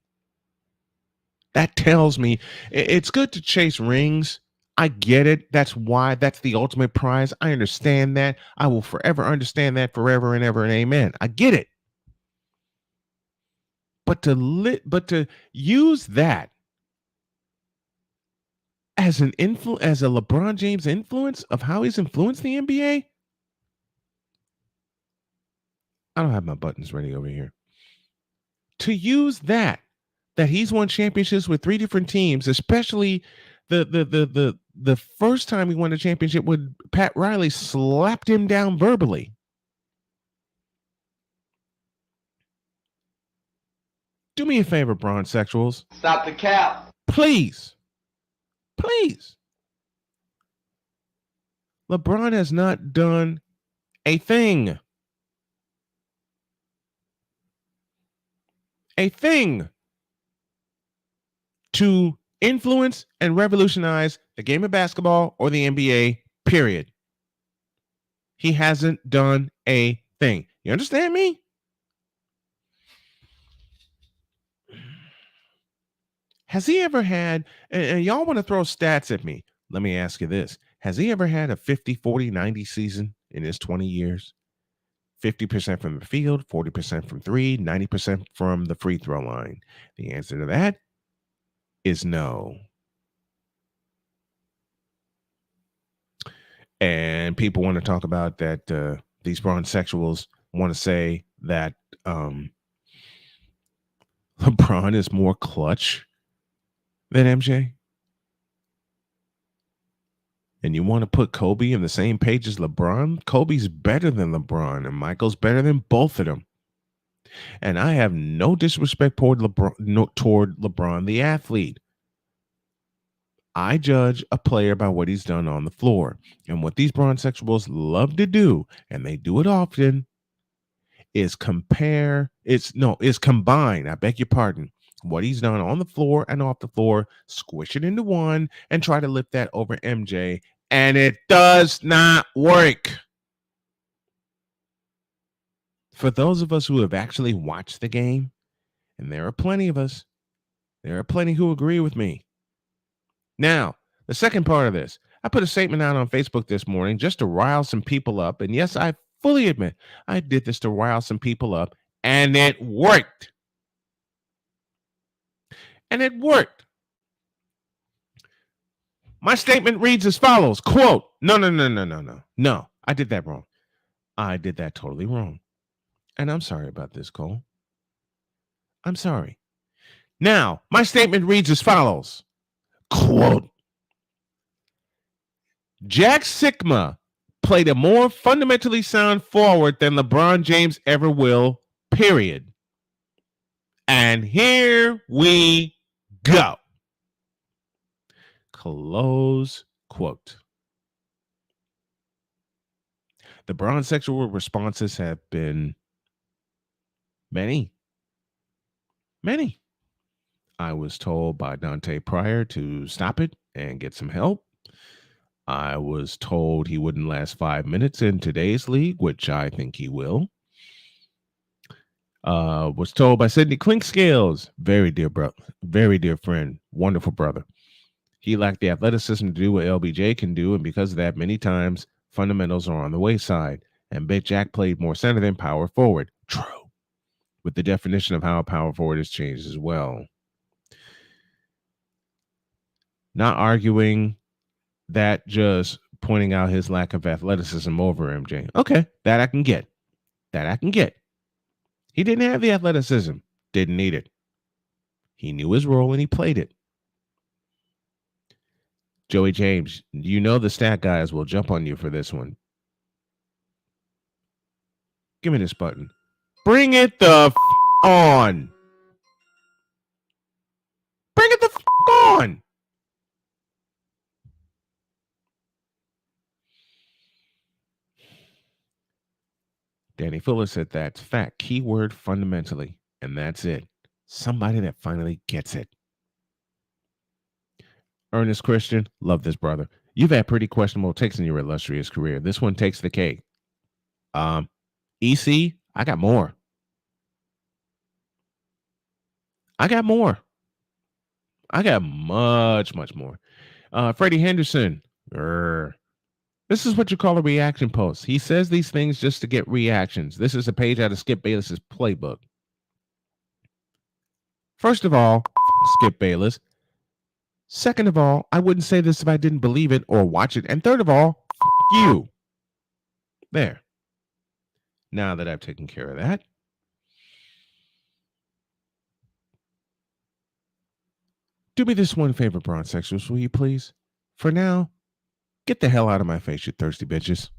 That tells me it's good to chase rings. I get it. That's the ultimate prize. I understand that. I will forever understand that, forever and ever and amen. I get it. But to use that as a LeBron James influence of how he's influenced the NBA, I don't have my buttons ready over here. To use that he's won championships with 3 different teams, especially the first time he won a championship when Pat Riley slapped him down verbally. Do me a favor, Bronsexuals. Stop the cap. Please. LeBron has not done a thing. To influence and revolutionize the game of basketball or the NBA, period. He hasn't done a thing. You understand me? Has he ever had, and y'all want to throw stats at me, let me ask you this. Has he ever had a 50, 40, 90 season in his 20 years? 50% from the field, 40% from 3, 90% from the free throw line. The answer to that is no. And people want to talk about that these Bronsexuals want to say that LeBron is more clutch than MJ. And you want to put Kobe in the same page as LeBron? Kobe's better than LeBron, and Michael's better than both of them. And I have no disrespect toward LeBron, the athlete. I judge a player by what he's done on the floor. And what these Bronsexuals love to do, and they do it often, is combine, I beg your pardon, what he's done on the floor and off the floor, squish it into one, and try to lift that over MJ. And it does not work. For those of us who have actually watched the game, and there are plenty of us, there are plenty who agree with me. Now, the second part of this, I put a statement out on Facebook this morning just to rile some people up. And yes, I fully admit I did this to rile some people up, and it worked. My statement reads as follows, quote, No, I did that wrong. I did that totally wrong. And I'm sorry about this, Cole. I'm sorry. Now, my statement reads as follows, quote, Jack Sikma played a more fundamentally sound forward than LeBron James ever will, period. And here we go. Close quote. The Bronsexual responses have been many. I was told by Dante Pryor to stop it and get some help. I was told he wouldn't last 5 minutes in today's league, which I think he will. Was told by Sidney Clinkscales, very dear brother, very dear friend, wonderful brother. He lacked the athleticism to do what LBJ can do, and because of that, many times fundamentals are on the wayside. And Big Jack played more center than power forward. True. With the definition of how a power forward has changed as well. Not arguing that, just pointing out his lack of athleticism over MJ. Okay, that I can get. That I can get. He didn't have the athleticism. Didn't need it. He knew his role and he played it. Joey James, you know the stat guys will jump on you for this one. Give me this button. Bring it the on. Bring it the on. Danny Fuller said that's fact. Keyword fundamentally. And that's it. Somebody that finally gets it. Ernest Christian, love this brother. You've had pretty questionable takes in your illustrious career. This one takes the cake. EC, I got more. I got much, much more. Freddie Henderson. This is what you call a reaction post. He says these things just to get reactions. This is a page out of Skip Bayless's playbook. First of all, Skip Bayless. Second of all, I wouldn't say this if I didn't believe it or watch it. And third of all, you. There. Now that I've taken care of that. Do me this one favor, Bronsexuals, will you please? For now, get the hell out of my face, you thirsty bitches.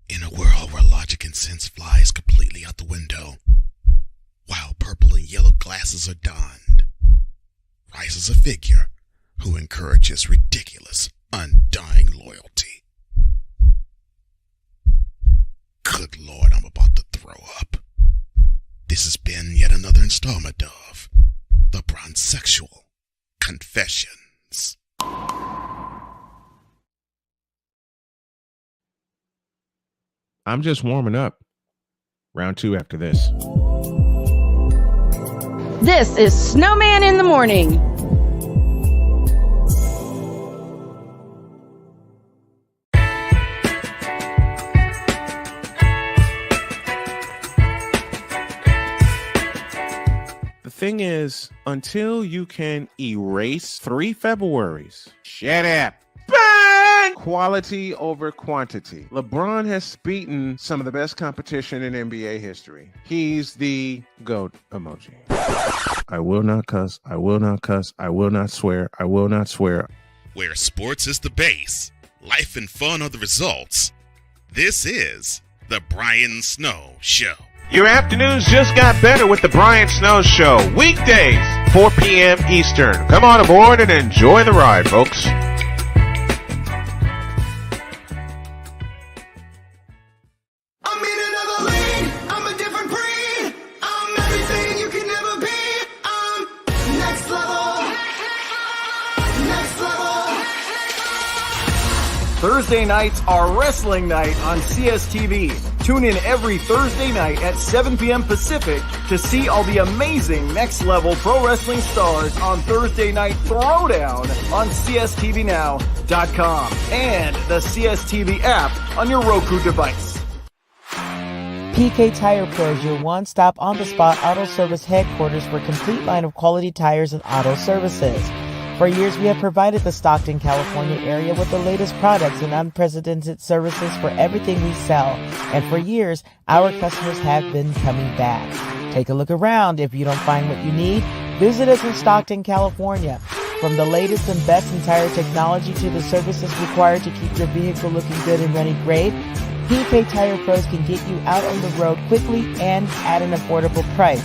In a world where logic and sense flies completely out the window, while purple and yellow glasses are donned, rises a figure who encourages ridiculous, undying loyalty. Good Lord, I'm about to throw up. This has been yet another installment of the Bronsexual Confessions. I'm just warming up. Round 2 after this. This is Snowman in the Morning. The thing is, until you can erase 3 Februaries, shut up. Bang! Quality over quantity. LeBron has beaten some of the best competition in NBA history. He's the GOAT emoji. I will not cuss. I will not cuss. I will not swear. I will not swear. Where sports is the base, life and fun are the results. This is the Brian Snow Show. Your afternoons just got better with the Brian Snow Show. Weekdays, 4 p.m. Eastern. Come on aboard and enjoy the ride, folks. Thursday nights are wrestling night on CSTV. Tune in every Thursday night at 7 p.m. Pacific to see all the amazing Next Level Pro Wrestling stars on Thursday Night Throwdown on CSTVNow.com and the CSTV app on your Roku device. PK Tire Pros, your one-stop on-the-spot auto service headquarters for a complete line of quality tires and auto services. For years, we have provided the Stockton, California area with the latest products and unprecedented services for everything we sell. And for years, our customers have been coming back. Take a look around. If you don't find what you need, visit us in Stockton, California. From the latest and best in tire technology to the services required to keep your vehicle looking good and running great, PK Tire Pros can get you out on the road quickly and at an affordable price.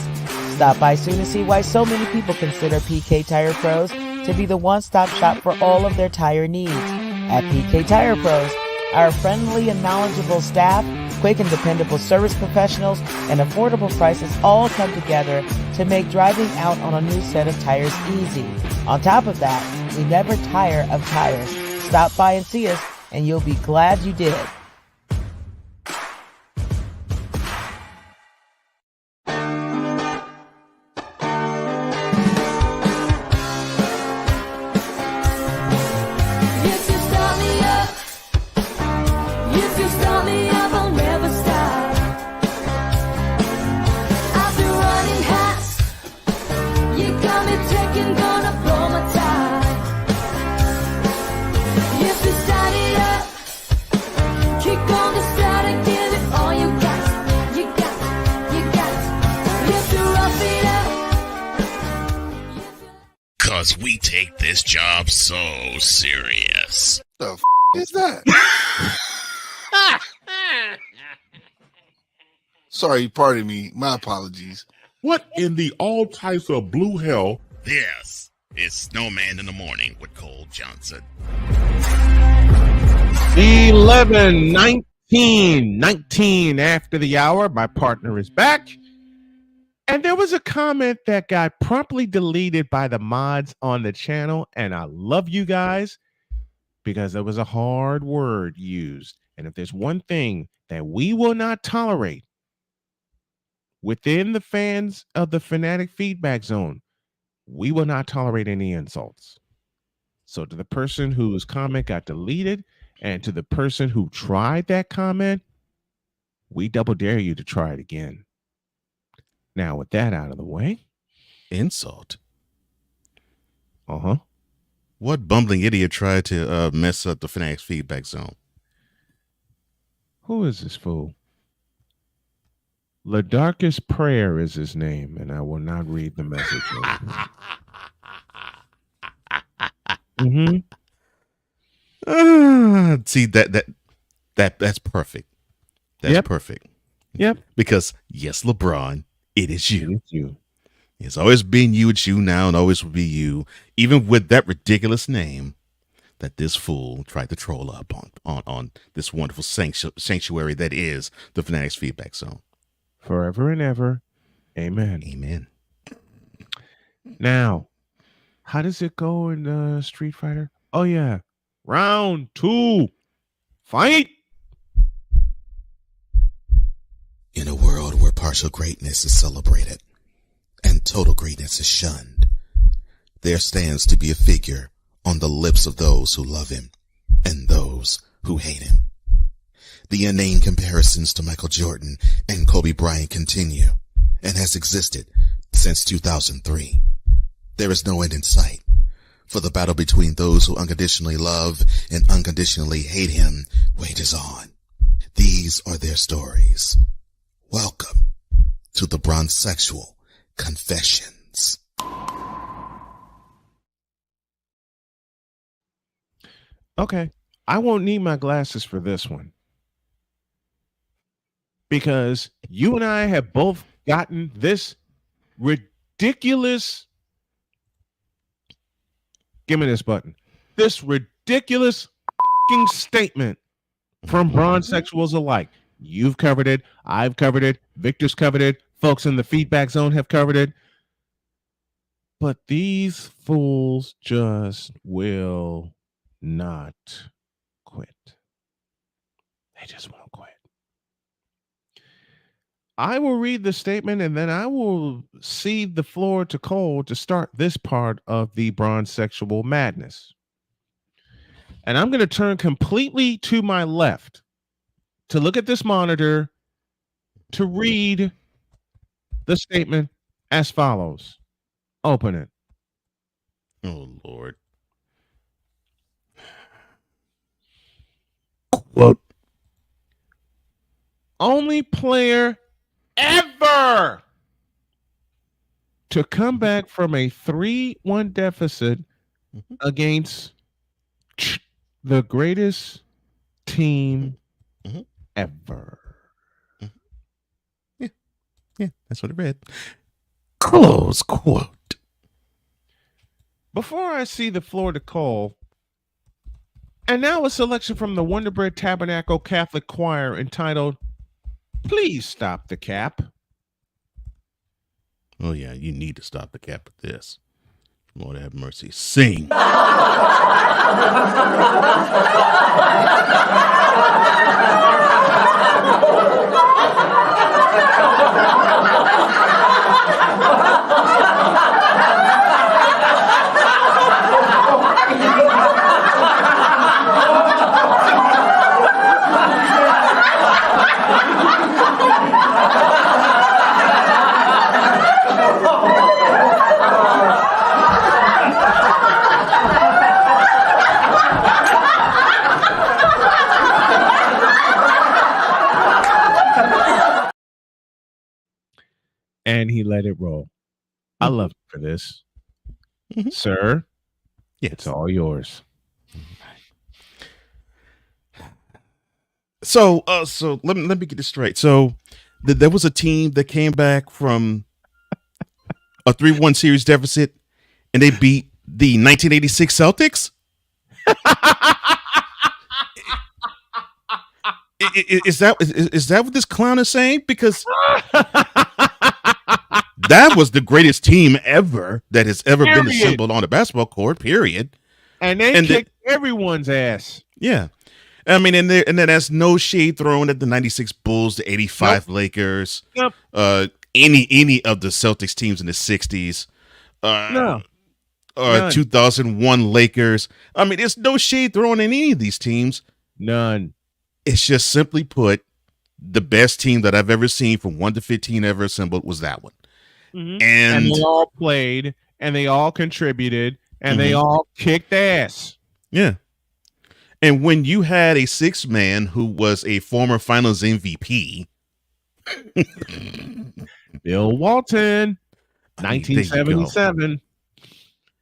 Stop by soon to see why so many people consider PK Tire Pros to be the one-stop shop for all of their tire needs. At PK Tire Pros, our friendly and knowledgeable staff, quick and dependable service professionals, and affordable prices all come together to make driving out on a new set of tires easy. On top of that, we never tire of tires. Stop by and see us, and you'll be glad you did. because we take this job so serious. The is that? Sorry, pardon me. My apologies. What in the all types of blue hell? This is Snowman in the Morning with Cole Johnson. 11:19 after the hour. My partner is back. And there was a comment that got promptly deleted by the mods on the channel. And I love you guys because there was a hard word used. And if there's one thing that we will not tolerate within the fans of the Fanatic Feedback Zone, we will not tolerate any insults. So to the person whose comment got deleted and to the person who tried that comment, we double dare you to try it again. Now, with that out of the way. Insult? Uh-huh. What bumbling idiot tried to mess up the Fanatics Feedback Zone? Who is this fool? The Darkest Prayer is his name, and I will not read the message. See, that's perfect. That's perfect. Yep. Because, yes, LeBron, it is you. It's you. It's always been you. It's you now and always will be you. Even with that ridiculous name that this fool tried to troll up on this wonderful sanctuary that is the Fanatics Feedback Zone. Forever and ever. Amen. Amen. Now, how does it go in Street Fighter? Oh, yeah. Round 2. Fight. In a world where partial greatness is celebrated and total greatness is shunned, there stands to be a figure on the lips of those who love him and those who hate him. The inane comparisons to Michael Jordan and Kobe Bryant continue and has existed since 2003. There is no end in sight, for the battle between those who unconditionally love and unconditionally hate him wages on. These are their stories. Welcome to the Bronsexual Confessions. Okay, I won't need my glasses for this one. Because you and I have both gotten this ridiculous, give me this button, this ridiculous statement from Bronsexuals alike. You've covered it. I've covered it. Victor's covered it. Folks in the feedback zone have covered it. But these fools just will not quit. They just won't quit. I will read the statement and then I will cede the floor to Cole to start this part of the Bronsexual madness. And I'm going to turn completely to my left to look at this monitor to read the statement as follows. Open it. Oh, Lord. Quote. Only player ever to come back from a 3-1 deficit against the greatest team ever. Yeah, that's what it read. Close quote. Before I see the floor to Cole, and now a selection from the Wonder Bread Tabernacle Catholic Choir entitled, Please Stop the Cap. Oh, yeah, you need to stop the cap with this. Lord have mercy. Sing. And he let it roll. I love him for this. Sir, yes. It's all yours. So let me get this straight. So there was a team that came back from a 3-1 series deficit, and they beat the 1986 Celtics. Is that what this clown is saying? Because that was the greatest team ever that has ever been assembled on a basketball court. Period. And they kicked everyone's ass. Yeah. I mean, and then that's no shade thrown at the 96 Bulls, the 85 Lakers, any of the Celtics teams in the 60s, 2001 Lakers. I mean, there's no shade thrown in any of these teams. None. It's just simply put, the best team that I've ever seen from 1 to 15 ever assembled was that one. Mm-hmm. And they all played, and they all contributed, and they all kicked ass. Yeah. And when you had a sixth man who was a former Finals MVP, Bill Walton, 1977.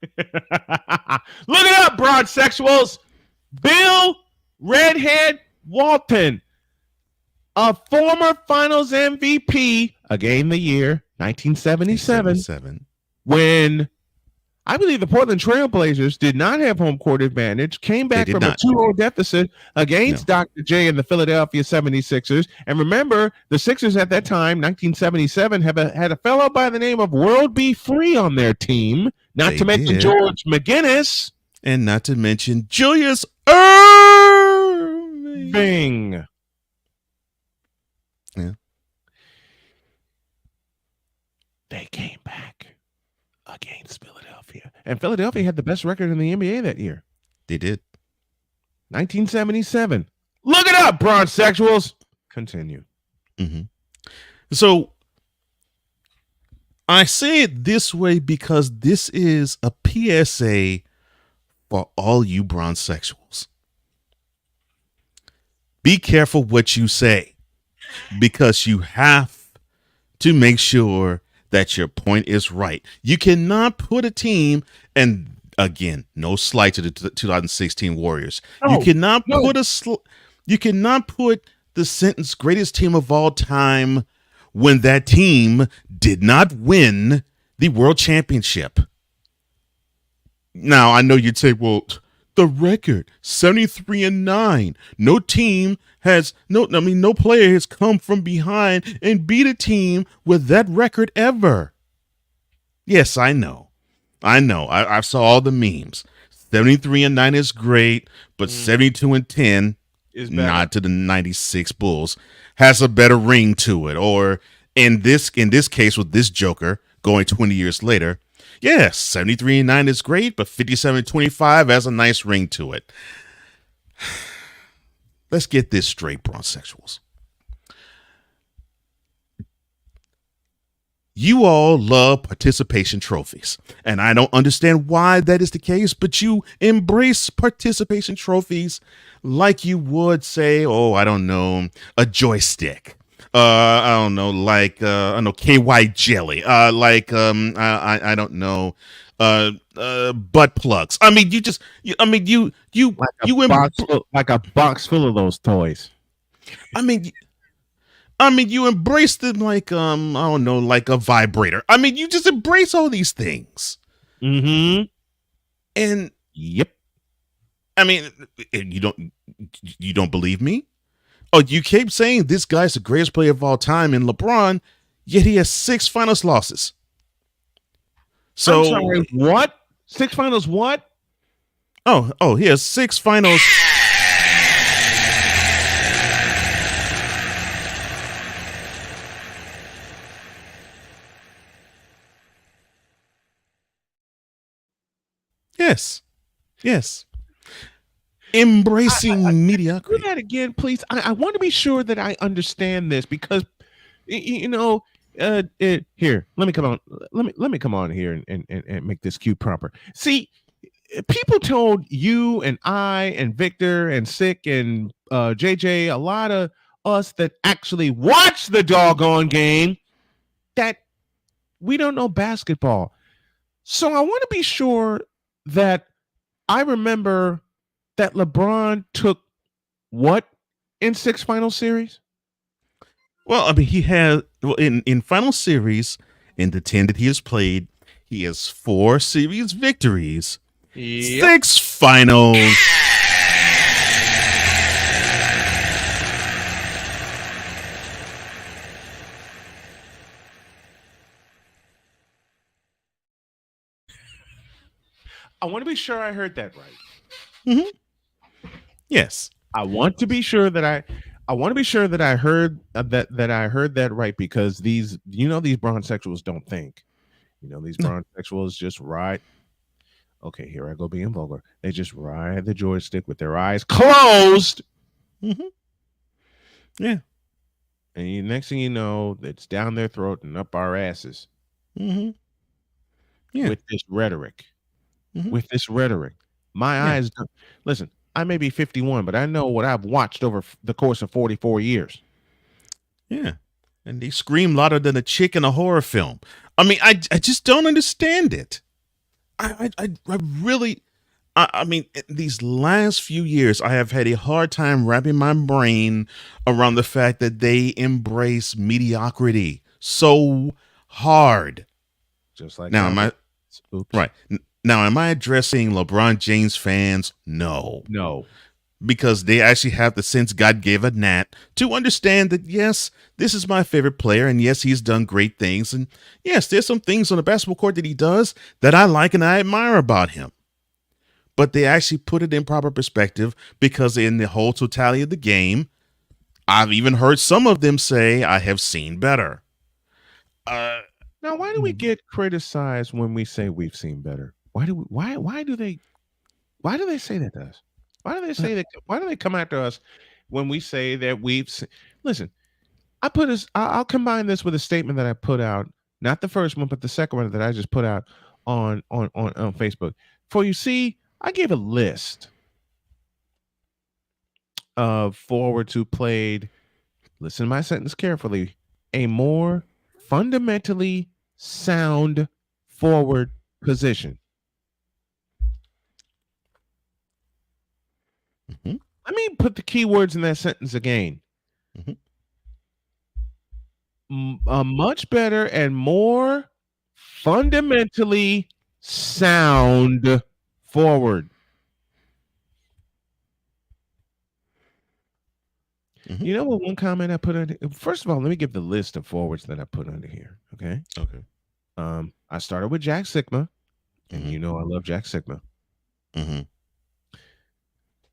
Look it up, Bronsexuals. Bill Redhead Walton, a former Finals MVP, again the year 1977, when I believe the Portland Trailblazers did not have home court advantage, came back from a 2-0 deficit against Dr. J and the Philadelphia 76ers. And remember, the Sixers at that time, 1977, had a fellow by the name of World B. Free on their team, not to mention George McGinnis. And not to mention Julius Erving. Yeah. They came back against Philadelphia. And Philadelphia had the best record in the NBA that year. They did. 1977. Look it up, Bronsexuals. Continue. Mm-hmm. So I say it this way because this is a PSA for all you Bronsexuals. Be careful what you say, because you have to make sure that your point is right. You cannot put a team, and again, no slight to the 2016 Warriors. You cannot put the sentence "greatest team of all time" when that team did not win the world championship. Now, I know you'd say, well, the record 73-9. No player has come from behind and beat a team with that record ever. Yes, I know. I saw all the memes. 73-9 is great, but 72-10 is not to the 96 Bulls, has a better ring to it. Or in this case with this Joker going 20 years later, yes, 73-9 is great, but 57-25 has a nice ring to it. Let's get this straight, Bronsexuals. You all love participation trophies, and I don't understand why that is the case, but you embrace participation trophies like you would say, I don't know, a joystick. I don't know, like KY jelly. I don't know, butt plugs. I mean, like a box full of those toys. I mean, you embrace them like I don't know, like a vibrator. I mean, you just embrace all these things. Mm-hmm. And yep. I mean, you don't believe me? Oh, you keep saying this guy's the greatest player of all time in LeBron, yet he has 6 finals losses. So, I'm sorry, what? 6 finals what? Oh, he has 6 finals. Yes. Embracing mediocrity. Do that again, please. I want to be sure that I understand this, because here, let me come on. Let me come on here and make this cute proper. See, people told you and I and Victor and Sick and JJ, a lot of us that actually watch the doggone game, that we don't know basketball. So I want to be sure that I remember that LeBron took what in 6 final series? Well, I mean, he had in final series in the 10 that he has played, he has 4 series victories, 6 finals. I want to be sure I heard that right. Yes, I want to be sure that I want to be sure that I heard that I heard that right, because these Bronsexuals don't think. These Bronsexuals just ride. Okay, here I go being vulgar. They just ride the joystick with their eyes closed. Yeah. And next thing you know, it's down their throat and up our asses. Yeah. With this rhetoric. With this rhetoric. My eyes don't. Listen, I may be 51, but I know what I've watched over the course of 44 years. Yeah. And they scream louder than a chick in a horror film. I mean, I just don't understand it. I really, I mean, these last few years, I have had a hard time wrapping my brain around the fact that they embrace mediocrity so hard. Just like now, am I right? Now, am I addressing LeBron James fans? No. Because they actually have the sense God gave a gnat to understand that, yes, this is my favorite player, and yes, he's done great things. And yes, there's some things on the basketball court that he does that I like and I admire about him. But they actually put it in proper perspective, because in the whole totality of the game, I've even heard some of them say, I have seen better. Now, why do we get criticized when we say we've seen better? Why do they say that to us? Why do they say that? Why do they come after us when we say that we've seen? Listen, I'll combine this with a statement that I put out, not the first one, but the second one that I just put out on Facebook. For you see, I gave a list of forwards who played, listen to my sentence carefully, a more fundamentally sound forward position. Let me put the key words in that sentence again. A much better and more fundamentally sound forward. You know what? One comment I put under. First of all, let me give the list of forwards that I put under here. Okay. I started with Jack Sikma, and you know I love Jack Sikma.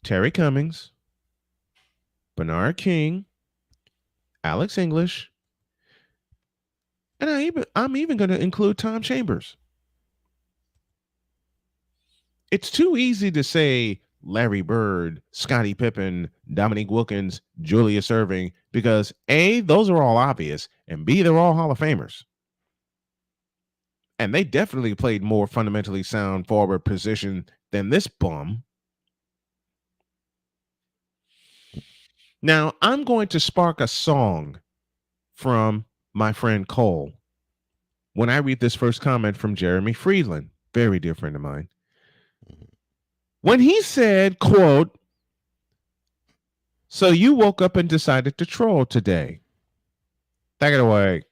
Terry Cummings, Bernard King, Alex English, and I'm even going to include Tom Chambers. It's too easy to say Larry Bird, Scottie Pippen, Dominique Wilkins, Julius Erving, because A, those are all obvious, and B, they're all Hall of Famers. And they definitely played more fundamentally sound forward position than this bum. Now, I'm going to spark a song from my friend Cole when I read this first comment from Jeremy Friedland, very dear friend of mine. When he said, quote, "So you woke up and decided to troll today." Take it away.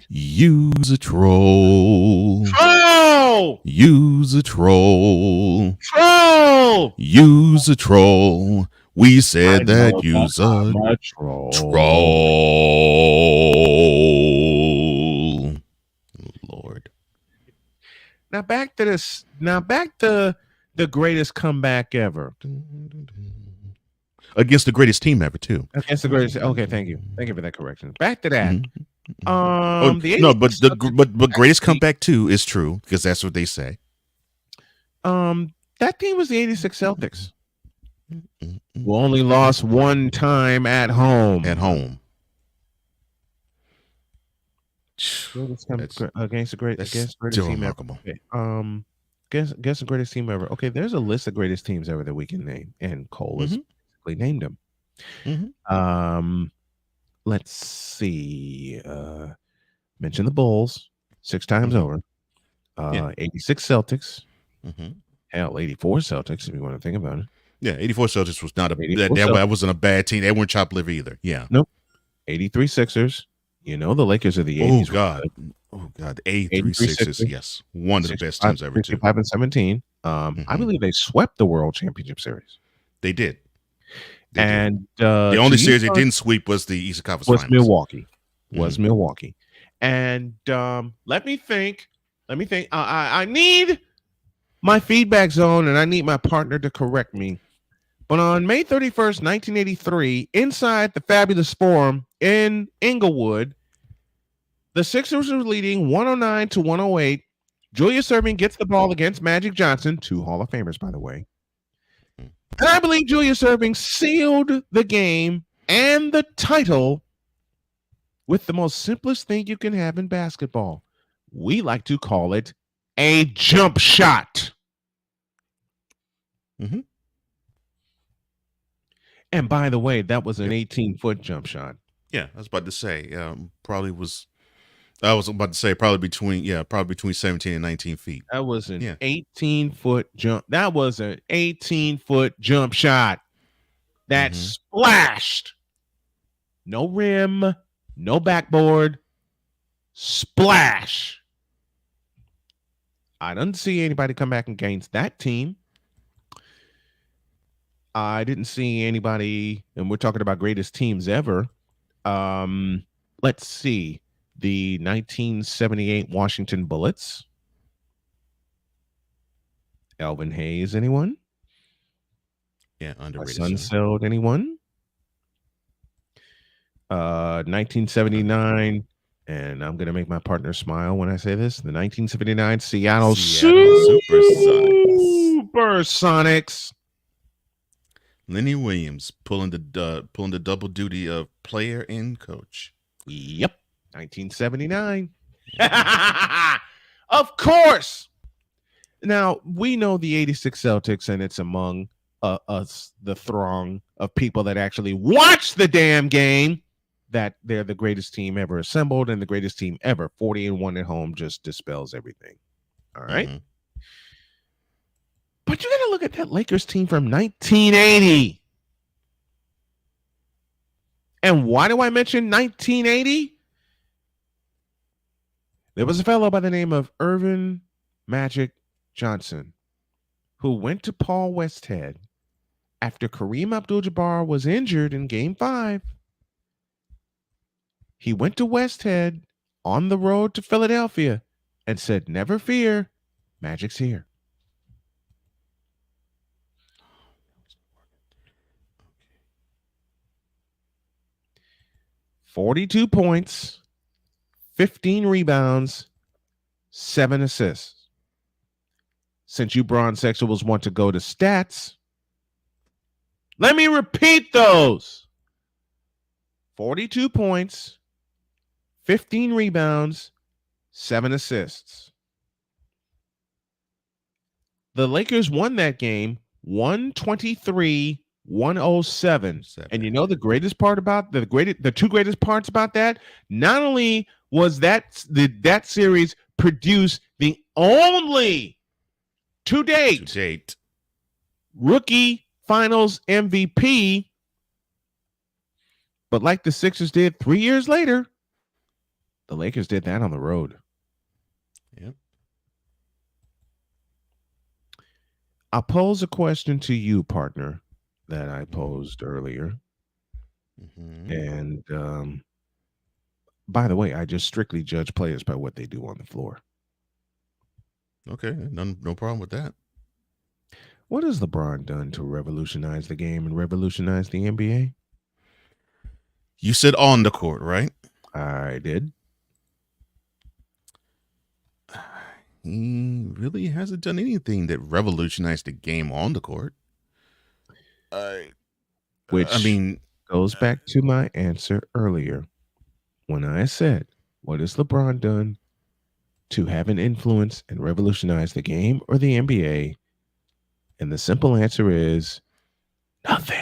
Use a troll. Troll! Use a troll. Troll! Use a troll. We said that use a troll. Lord. Now back to this. Now back to the greatest comeback ever. Against the greatest team ever, too. Against the greatest. Okay, thank you. Thank you for that correction. Back to that. But greatest comeback too is true, because that's what they say. That team was the 86 Celtics. Who only lost one time at home. Against the greatest team remarkable. ever. Guess the greatest team ever. Okay, there's a list of greatest teams ever that we can name, and Cole has basically named them. Let's see. Mention the Bulls. 6 times over. 86 Celtics. Mm-hmm. Hell, 84 Celtics, if you want to think about it. Yeah, 84 Celtics was not that wasn't a bad team. They weren't chopped liver either. Yeah. Nope. 83 Sixers. You know the Lakers of the 80s. Oh God. The 83 Sixers. Yes. One of the best teams ever, too. 65 and 17. I believe they swept the World Championship Series. They did. The only series they didn't sweep was the Eastern Conference Finals. Milwaukee. And let me think. I need my feedback zone, and I need my partner to correct me. But on May 31st, 1983, inside the Fabulous Forum in Inglewood, the Sixers were leading 109-108. Julius Erving gets the ball against Magic Johnson, 2 Hall of Famers, by the way. And I believe Julius Erving sealed the game and the title with the most simplest thing you can have in basketball. We like to call it a jump shot. Mm-hmm. And by the way, that was an 18-foot jump shot. Yeah, I was about to say, probably between 17 and 19 feet. That was an 18-foot jump. That was an 18-foot jump shot that splashed. No rim, no backboard, splash. I didn't see anybody come back against that team. I didn't see anybody, and we're talking about greatest teams ever. Let's see. The 1978 Washington Bullets. Elvin Hayes, anyone? Yeah, underrated. Sunsold, anyone? 1979, and I'm going to make my partner smile when I say this. The 1979 Seattle Supersonics. Lenny Williams pulling the double duty of player and coach. Yep. 1979. Of course. Now, we know the 86 Celtics, and it's among us, the throng of people that actually watch the damn game, that they're the greatest team ever assembled and the greatest team ever. 40-1 at home just dispels everything. All right. But you got to look at that Lakers team from 1980. And why do I mention 1980? There was a fellow by the name of Irvin Magic Johnson who went to Paul Westhead after Kareem Abdul-Jabbar was injured in Game 5. He went to Westhead on the road to Philadelphia and said, "Never fear, Magic's here." "42 points, 15 rebounds, 7 assists. Since you Bronsexuals want to go to stats, let me repeat those. 42 points, 15 rebounds, 7 assists. The Lakers won that game 123-107. And you know the greatest part about the two greatest parts about that? Not only was that series produced the only to date rookie finals MVP, but like the Sixers did 3 years later, the Lakers did that on the road. Yep. I'll pose a question to you, partner, that I posed earlier. And by the way, I just strictly judge players by what they do on the floor. Okay, no problem with that. What has LeBron done to revolutionize the game and revolutionize the NBA? You said on the court, right? I did. He really hasn't done anything that revolutionized the game on the court. Which goes back to my answer earlier when I said, what has LeBron done to have an influence and revolutionize the game or the NBA? And the simple answer is nothing.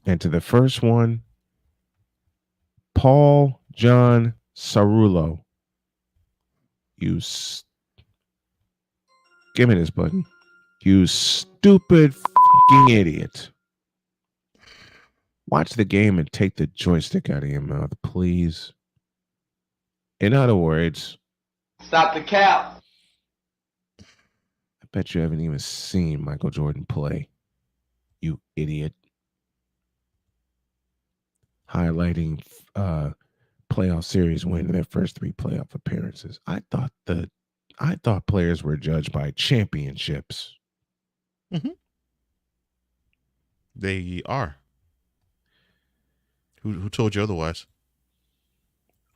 And to the first one, Paul John Cerullo. Give me this button. You stupid fucking idiot. Watch the game and take the joystick out of your mouth, please. In other words, stop the cap. I bet you haven't even seen Michael Jordan play. You idiot. Highlighting playoff series win in their first 3 playoff appearances. I thought players were judged by championships. Mm-hmm. They are. Who told you otherwise?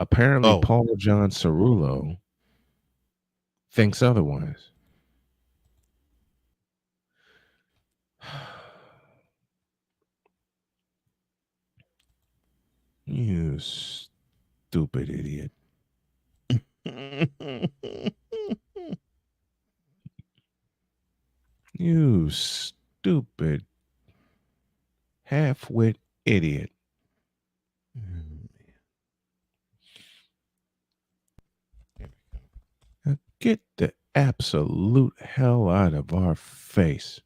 Apparently, Paul John Cerullo thinks otherwise. You stupid idiot. You stupid half-wit idiot. Now get the absolute hell out of our face.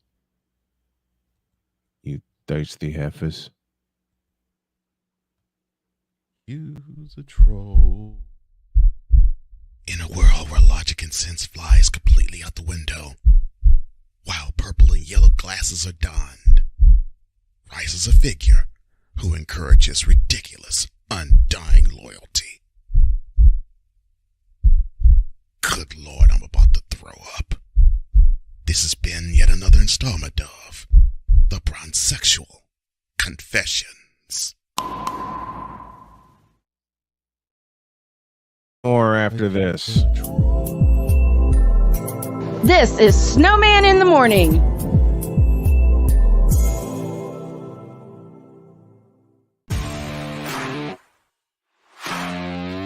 You thirsty heifers. Use a troll. In a world where logic and sense flies completely out the window, while purple and yellow glasses are donned, rises a figure who encourages ridiculous, undying loyalty. Good Lord, I'm about to throw up. This has been yet another installment of the Bronsexual Confessions. Or after this. This is Snowman in the Morning.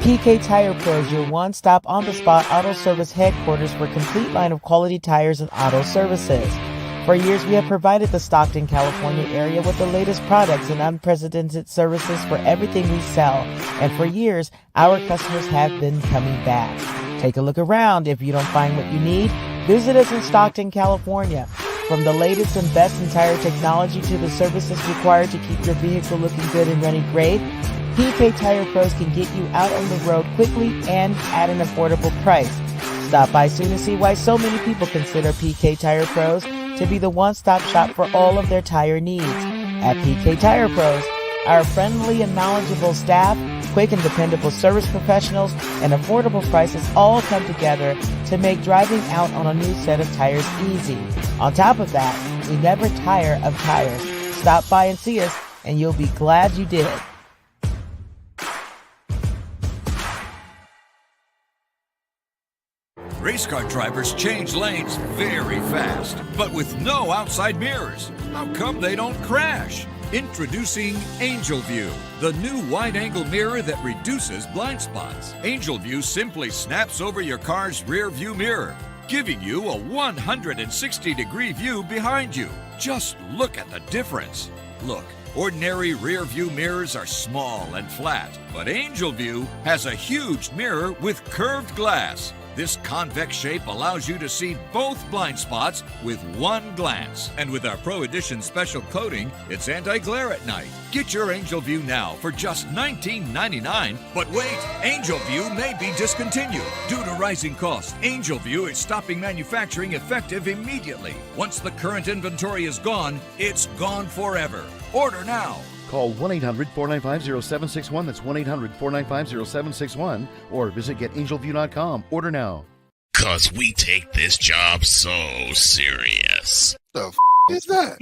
PK Tire Pro is your one-stop on-the-spot auto service headquarters for a complete line of quality tires and auto services. For years, we have provided the Stockton, California area with the latest products and unprecedented services for everything we sell. And for years, our customers have been coming back. Take a look around. If you don't find what you need, visit us in Stockton, California. From the latest and best in tire technology to the services required to keep your vehicle looking good and running great, PK Tire Pros can get you out on the road quickly and at an affordable price. Stop by soon to see why so many people consider PK Tire Pros to be the one-stop shop for all of their tire needs. At PK Tire Pros, our friendly and knowledgeable staff, quick and dependable service professionals, and affordable prices all come together to make driving out on a new set of tires easy. On top of that, we never tire of tires. Stop by and see us, and you'll be glad you did. Race car drivers change lanes very fast, but with no outside mirrors. How come they don't crash? Introducing Angel View, the new wide-angle mirror that reduces blind spots. Angel View simply snaps over your car's rear view mirror, giving you a 160-degree view behind you. Just look at the difference. Look, ordinary rear view mirrors are small and flat, but Angel View has a huge mirror with curved glass. This convex shape allows you to see both blind spots with one glance. And with our Pro Edition special coating, it's anti-glare at night. Get your Angel View now for just $19.99. But wait, Angel View may be discontinued. Due to rising costs, Angel View is stopping manufacturing effective immediately. Once the current inventory is gone, it's gone forever. Order now. Call 1-800-495-0761. That's 1-800-495-0761. Or visit GetAngelView.com. Order now. 'Cause we take this job so serious. The f*** is that?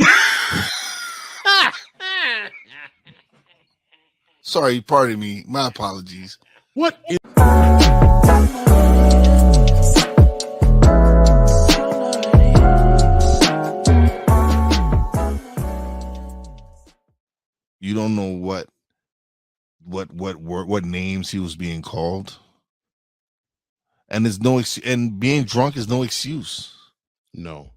Sorry, pardon me. My apologies. What is... You don't know what names he was being called, and there's no and being drunk is no excuse. No,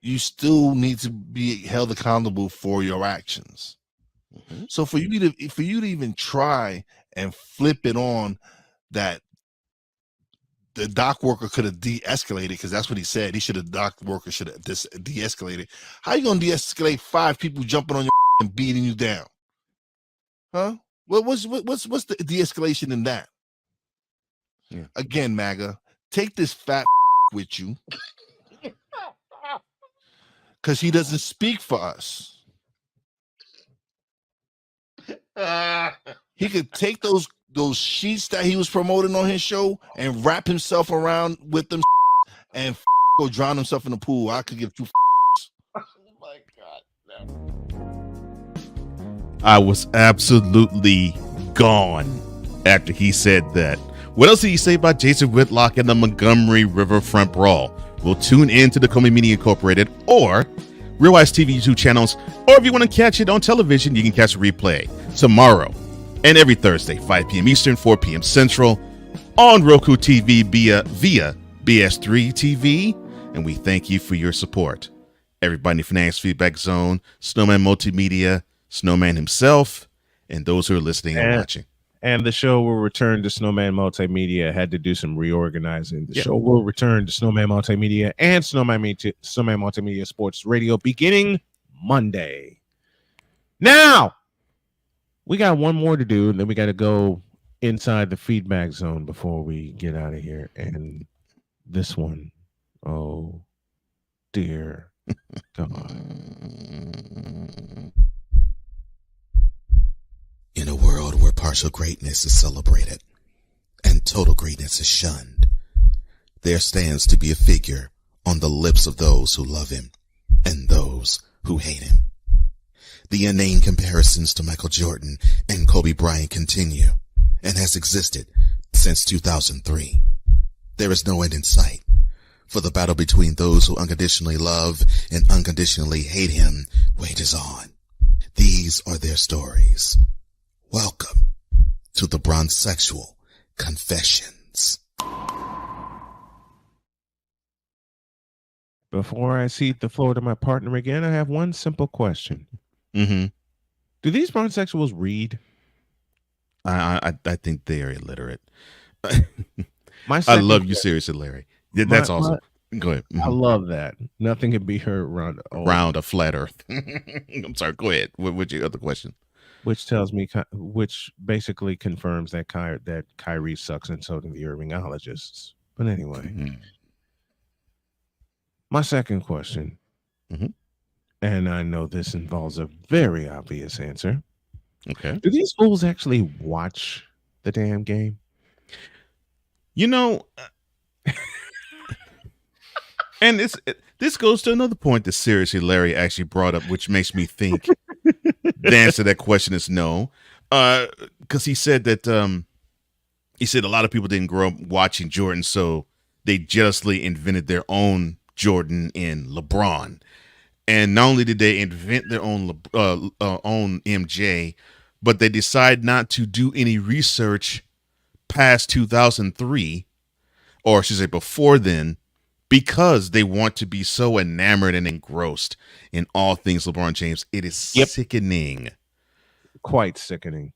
you still need to be held accountable for your actions. So for you to even try and flip it on that the dock worker could have de-escalated, because that's what he said. Dock worker should have de-escalated. How you gonna de-escalate 5 people jumping on your and beating you down? Huh? What's the de-escalation in that? Yeah. Again, MAGA, take this fat with you, because he doesn't speak for us. He could take those sheets that he was promoting on his show and wrap himself around with them and go drown himself in the pool. I could give 2. Oh my God, no. I was absolutely gone after he said that. What else did he say about Jason Whitlock and the Montgomery Riverfront Brawl? We'll tune in to the Comey Media Incorporated or Real Eyes TV YouTube channels, or if you want to catch it on television, you can catch a replay tomorrow and every Thursday, 5 p.m. Eastern, 4 p.m. Central, on Roku TV via BS3 TV. And we thank you for your support. Everybody in the Finance Feedback Zone, Snowman Multimedia, Snowman himself, and those who are listening and watching. And the show will return to Snowman Multimedia. Had to do some reorganizing. The show will return to Snowman Multimedia and Snowman Multimedia Sports Radio beginning Monday. Now, we got one more to do, and then we got to go inside the feedback zone before we get out of here. And this one, oh, dear God. In a world where partial greatness is celebrated and total greatness is shunned, there stands to be a figure on the lips of those who love him and those who hate him. The inane comparisons to Michael Jordan and Kobe Bryant continue and has existed since 2003. There is no end in sight, for the battle between those who unconditionally love and unconditionally hate him wages on. These are their stories. Welcome to the Bronsexual Confessions. Before I cede the floor to my partner again, I have one simple question. Mm-hmm. Do these Bronsexuals read? I think they are illiterate. I love you seriously, Larry. That's awesome. Go ahead. I love that. Nothing can be heard around a flat earth. I'm sorry. Go ahead. What's your other question? Which tells me, which basically confirms that Kyrie sucks, and so do the Irvingologists. But anyway, my second question, and I know this involves a very obvious answer. Okay. Do these fools actually watch the damn game? You know, and this goes to another point that seriously Larry actually brought up, which makes me think the answer to that question is no. Because he said that a lot of people didn't grow up watching Jordan, so they jealously invented their own Jordan in LeBron. And not only did they invent their own MJ, but they decide not to do any research past 2003, or I should say before then, because they want to be so enamored and engrossed in all things LeBron James. It is sickening. Quite sickening.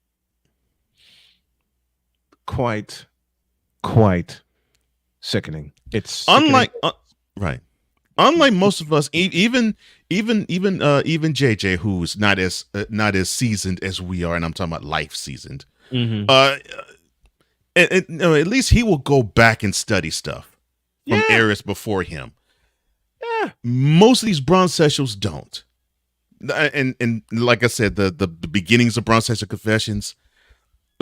Quite sickening. It's sickening. Unlike most of us, even JJ, who's not as seasoned as we are, and I'm talking about life seasoned. At least he will go back and study stuff from eras before him. Yeah, most of these Bronsexuals don't. And like I said, the beginnings of Bronsexual Confessions,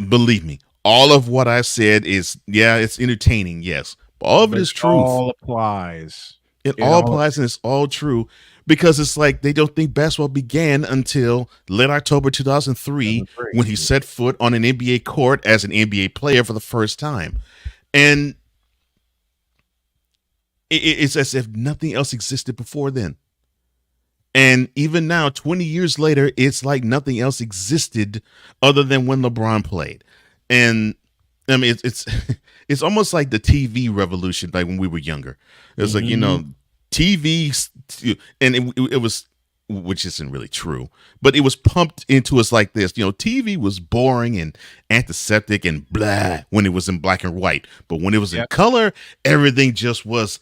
believe me, all of what I said is, it's entertaining, yes, but all of it is truth. All applies. It all applies, and it's all true, because it's like they don't think basketball began until late October 2003 when he set foot on an NBA court as an NBA player for the first time. And it's as if nothing else existed before then. And even now, 20 years later, it's like nothing else existed other than when LeBron played. And I mean, it's almost like the TV revolution, like when we were younger. It was like, TV, and it was which isn't really true, but it was pumped into us like this. TV was boring and antiseptic and blah when it was in black and white. But when it was in color, everything just was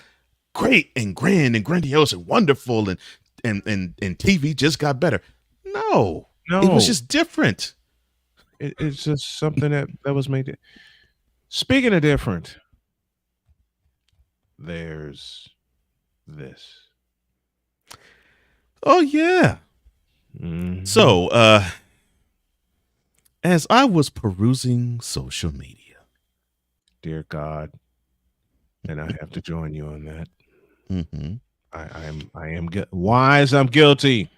great and grand and grandiose and wonderful. And TV just got better. No, it was just different. It's just something that was made. Speaking of different, there's this. Oh yeah. Mm-hmm. So, as I was perusing social media, dear God, and I have to join you on that. Mm-hmm. I am wise. I'm guilty.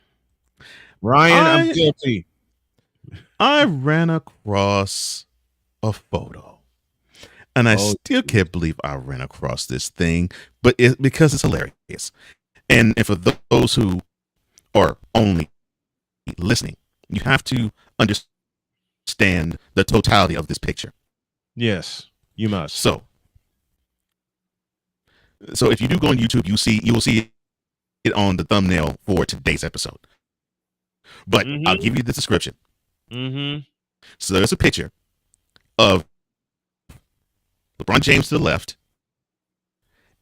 Ryan, I'm guilty. I ran across a photo, and I still can't believe I ran across this thing, but because it's hilarious, and for those who are only listening, you have to understand the totality of this picture. Yes, you must. So if you do go on YouTube, you will see it on the thumbnail for today's episode. But I'll give you the description. Mm-hmm. So there's a picture of LeBron James to the left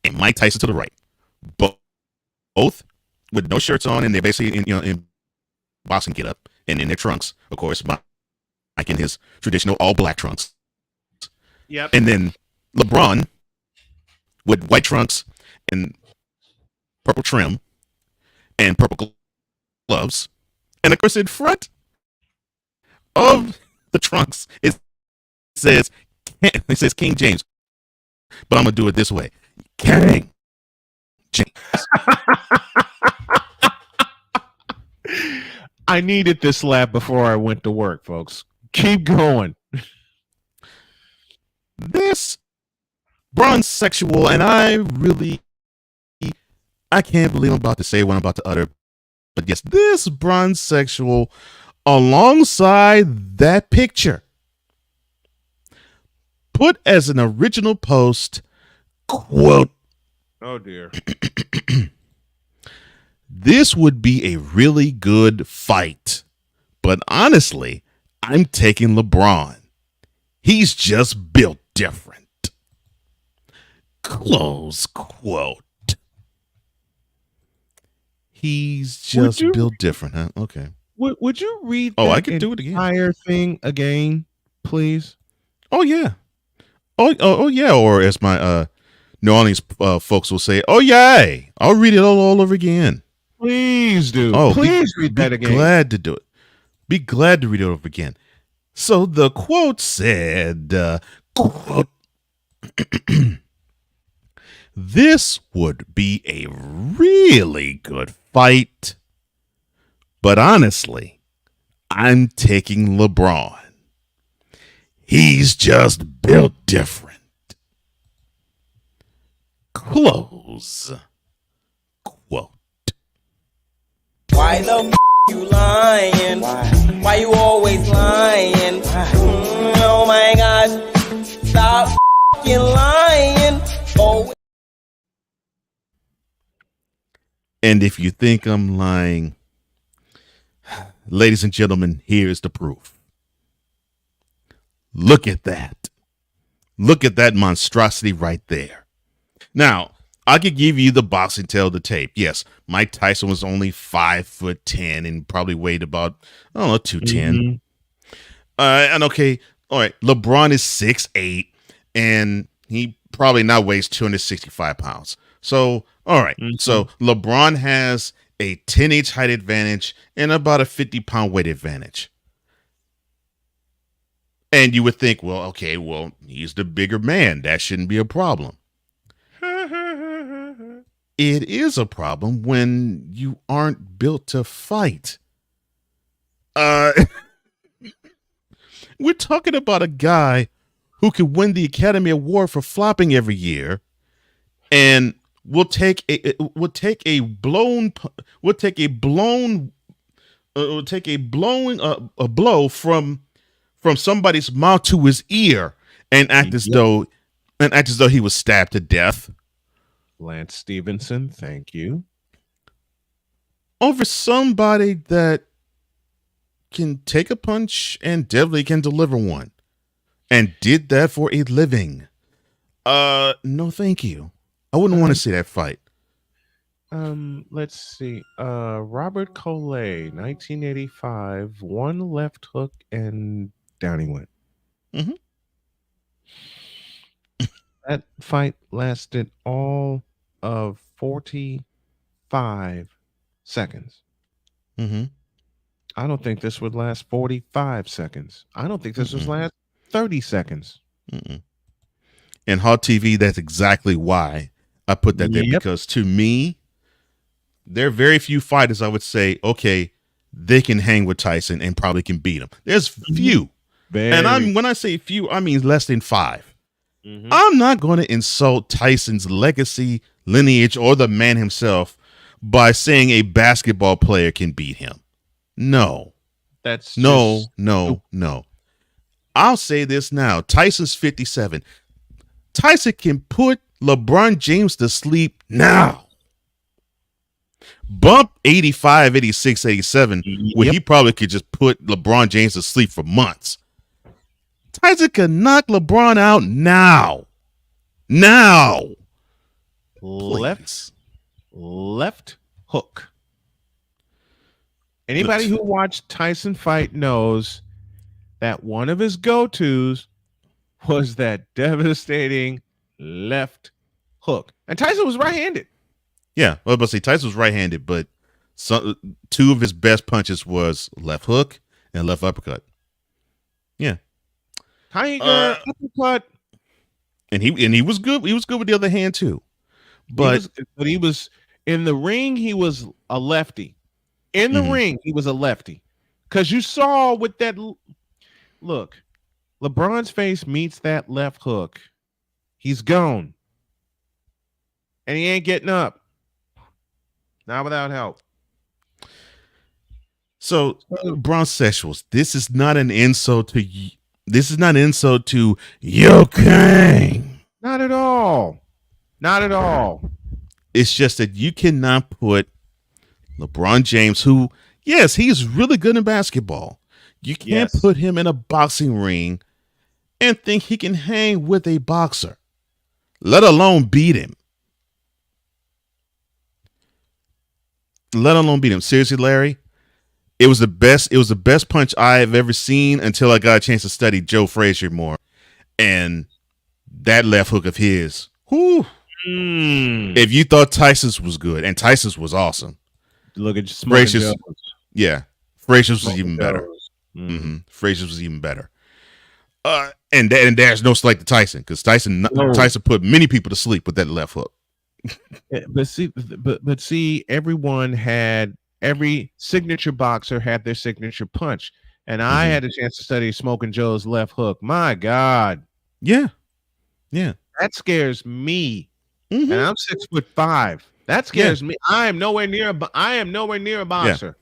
and Mike Tyson to the right. Both with no shirts on, and they're basically in boxing get up and in their trunks, of course. Mike in his traditional all black trunks. Yep. And then LeBron with white trunks and purple trim and purple gloves. And of course, in front of the trunks, it says King James. But I'm going to do it this way. King James. I needed this laugh before I went to work, folks. Keep going. This Bronsexual, and I can't believe I'm about to say what I'm about to utter, but yes, this Bronsexual, alongside that picture, put as an original post, quote, "Oh dear. This would be a really good fight, but honestly, I'm taking LeBron. He's just built different." Close quote. He's just built different, huh? Okay. Would you read I could do it again. Entire thing again, please? Oh yeah. Oh yeah, or as my New Orleans folks will say, "Oh yeah, I'll read it all over again." Please do. Oh, please read that again. Glad to do it. Be glad to read it over again. So the quote said, quote, "This would be a really good fight, but honestly, I'm taking LeBron. He's just built different." Close quote. Why the you lying? Why you always lying? Oh my gosh, stop lying. Oh. And if you think I'm lying, ladies and gentlemen, here's the proof. Look at that. Look at that monstrosity right there. Now, I could give you the boxing tail of the tape. Yes, Mike Tyson was only 5'10" and probably weighed about, 210. And okay, all right, LeBron is 6'8", and he probably now weighs 265 pounds. So, all right, so LeBron has a 10-inch height advantage and about a 50-pound weight advantage. And you would think, well, okay, he's the bigger man. That shouldn't be a problem. It is a problem when you aren't built to fight. We're talking about a guy who could win the Academy Award for flopping every year, and will take a blow from somebody's mouth to his ear and act as though he was stabbed to death. Lance Stevenson, thank you. over somebody that can take a punch and definitely can deliver one, and did that for a living. No, thank you. I wouldn't want to see that fight. Let's see. Robert Collet, 1985, one left hook and down he went. Mm-hmm. That fight lasted all of 45 seconds. Mm-hmm. I don't think this would last 45 seconds. I don't think this would last 30 seconds. And Hot TV, that's exactly why I put that there, because to me, there are very few fighters I would say, okay, they can hang with Tyson and probably can beat him. There's few. And when I say few, I mean less than 5. I'm not going to insult Tyson's legacy, lineage, or the man himself by saying a basketball player can beat him. No. That's no. I'll say this now. Tyson's 57. Tyson can put LeBron James to sleep now. Bump 85, 86, 87, where he probably could just put LeBron James to sleep for months. Tyson can knock LeBron out now. Left hook. Anybody who watched Tyson fight knows that one of his go-tos was that devastating left hook. And Tyson was right-handed. Yeah, well, but see, Tyson was right-handed, but two of his best punches was left hook and left uppercut. Yeah. Tiger uppercut. And he was good. He was good with the other hand too. But he was in the ring, he was a lefty. In the ring, he was a lefty. Because you saw with that look, LeBron's face meets that left hook. He's gone. And he ain't getting up. Not without help. So, Bronsexuals, this is not an insult to you. This is not an insult to Yo King. Not at all. Not at all. It's just that you cannot put LeBron James, who, yes, he's really good in basketball. You can't put him in a boxing ring and think he can hang with a boxer, let alone beat him. Seriously, Larry, it was the best punch I have ever seen until I got a chance to study Joe Frazier more. And that left hook of his, whew. If you thought Tyson's was good, and Tyson's was awesome. Look at Frazier's. Yeah, Frazier's was even better. Frazier's was even better. And there's no slight to Tyson, because Tyson put many people to sleep with that left hook. But see, every signature boxer had their signature punch, and I had a chance to study Smoking Joe's left hook. My God, yeah, that scares me, and I'm 6'5". That scares me. I am nowhere near a boxer.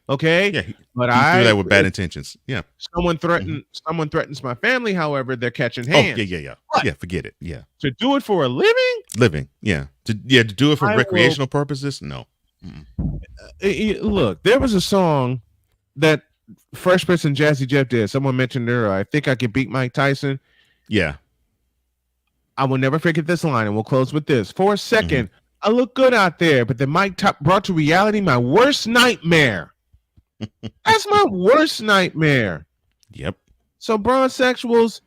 Okay, yeah, but he do that with bad intentions. Yeah, someone threatens my family. However, they're catching hands. Yeah. Forget it. Yeah, to do it for a living. Yeah, to do it for recreational purposes. No. Look, there was a song that Fresh Prince and Jazzy Jeff did. Someone mentioned earlier, I think I can beat Mike Tyson. Yeah. I will never forget this line, and we'll close with this. For a second, I look good out there, but then Mike brought to reality my worst nightmare. That's my worst nightmare. Yep. So, Bronsexuals,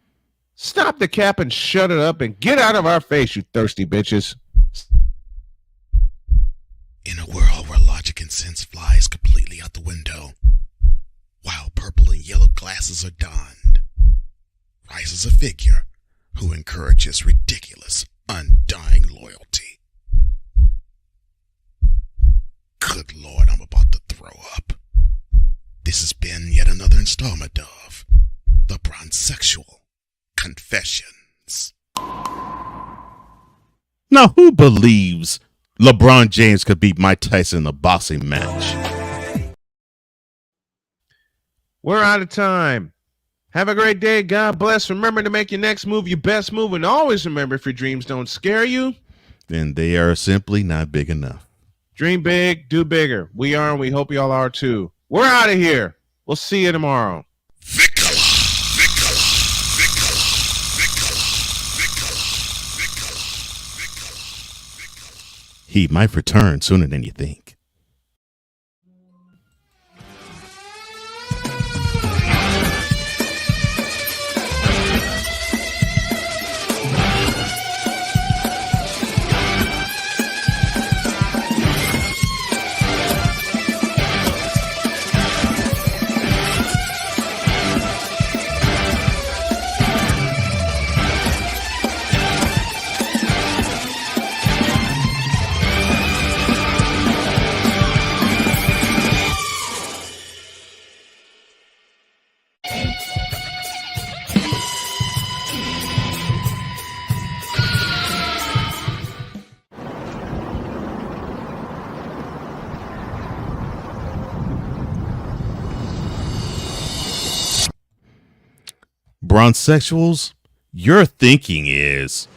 stop the cap and shut it up and get out of our face, you thirsty bitches. In a world where logic and sense flies completely out the window, while purple and yellow glasses are donned, rises a figure who encourages ridiculous, undying loyalty. Good Lord, I'm about to throw up. This has been yet another installment of the Bronsexual Confessions. Now, who believes LeBron James could beat Mike Tyson in a boxing match? We're out of time. Have a great day. God bless. Remember to make your next move your best move. And always remember, if your dreams don't scare you, then they are simply not big enough. Dream big, do bigger. We are, and we hope y'all are too. We're out of here. We'll see you tomorrow. He might return sooner than you think. Bronsexuals, your thinking is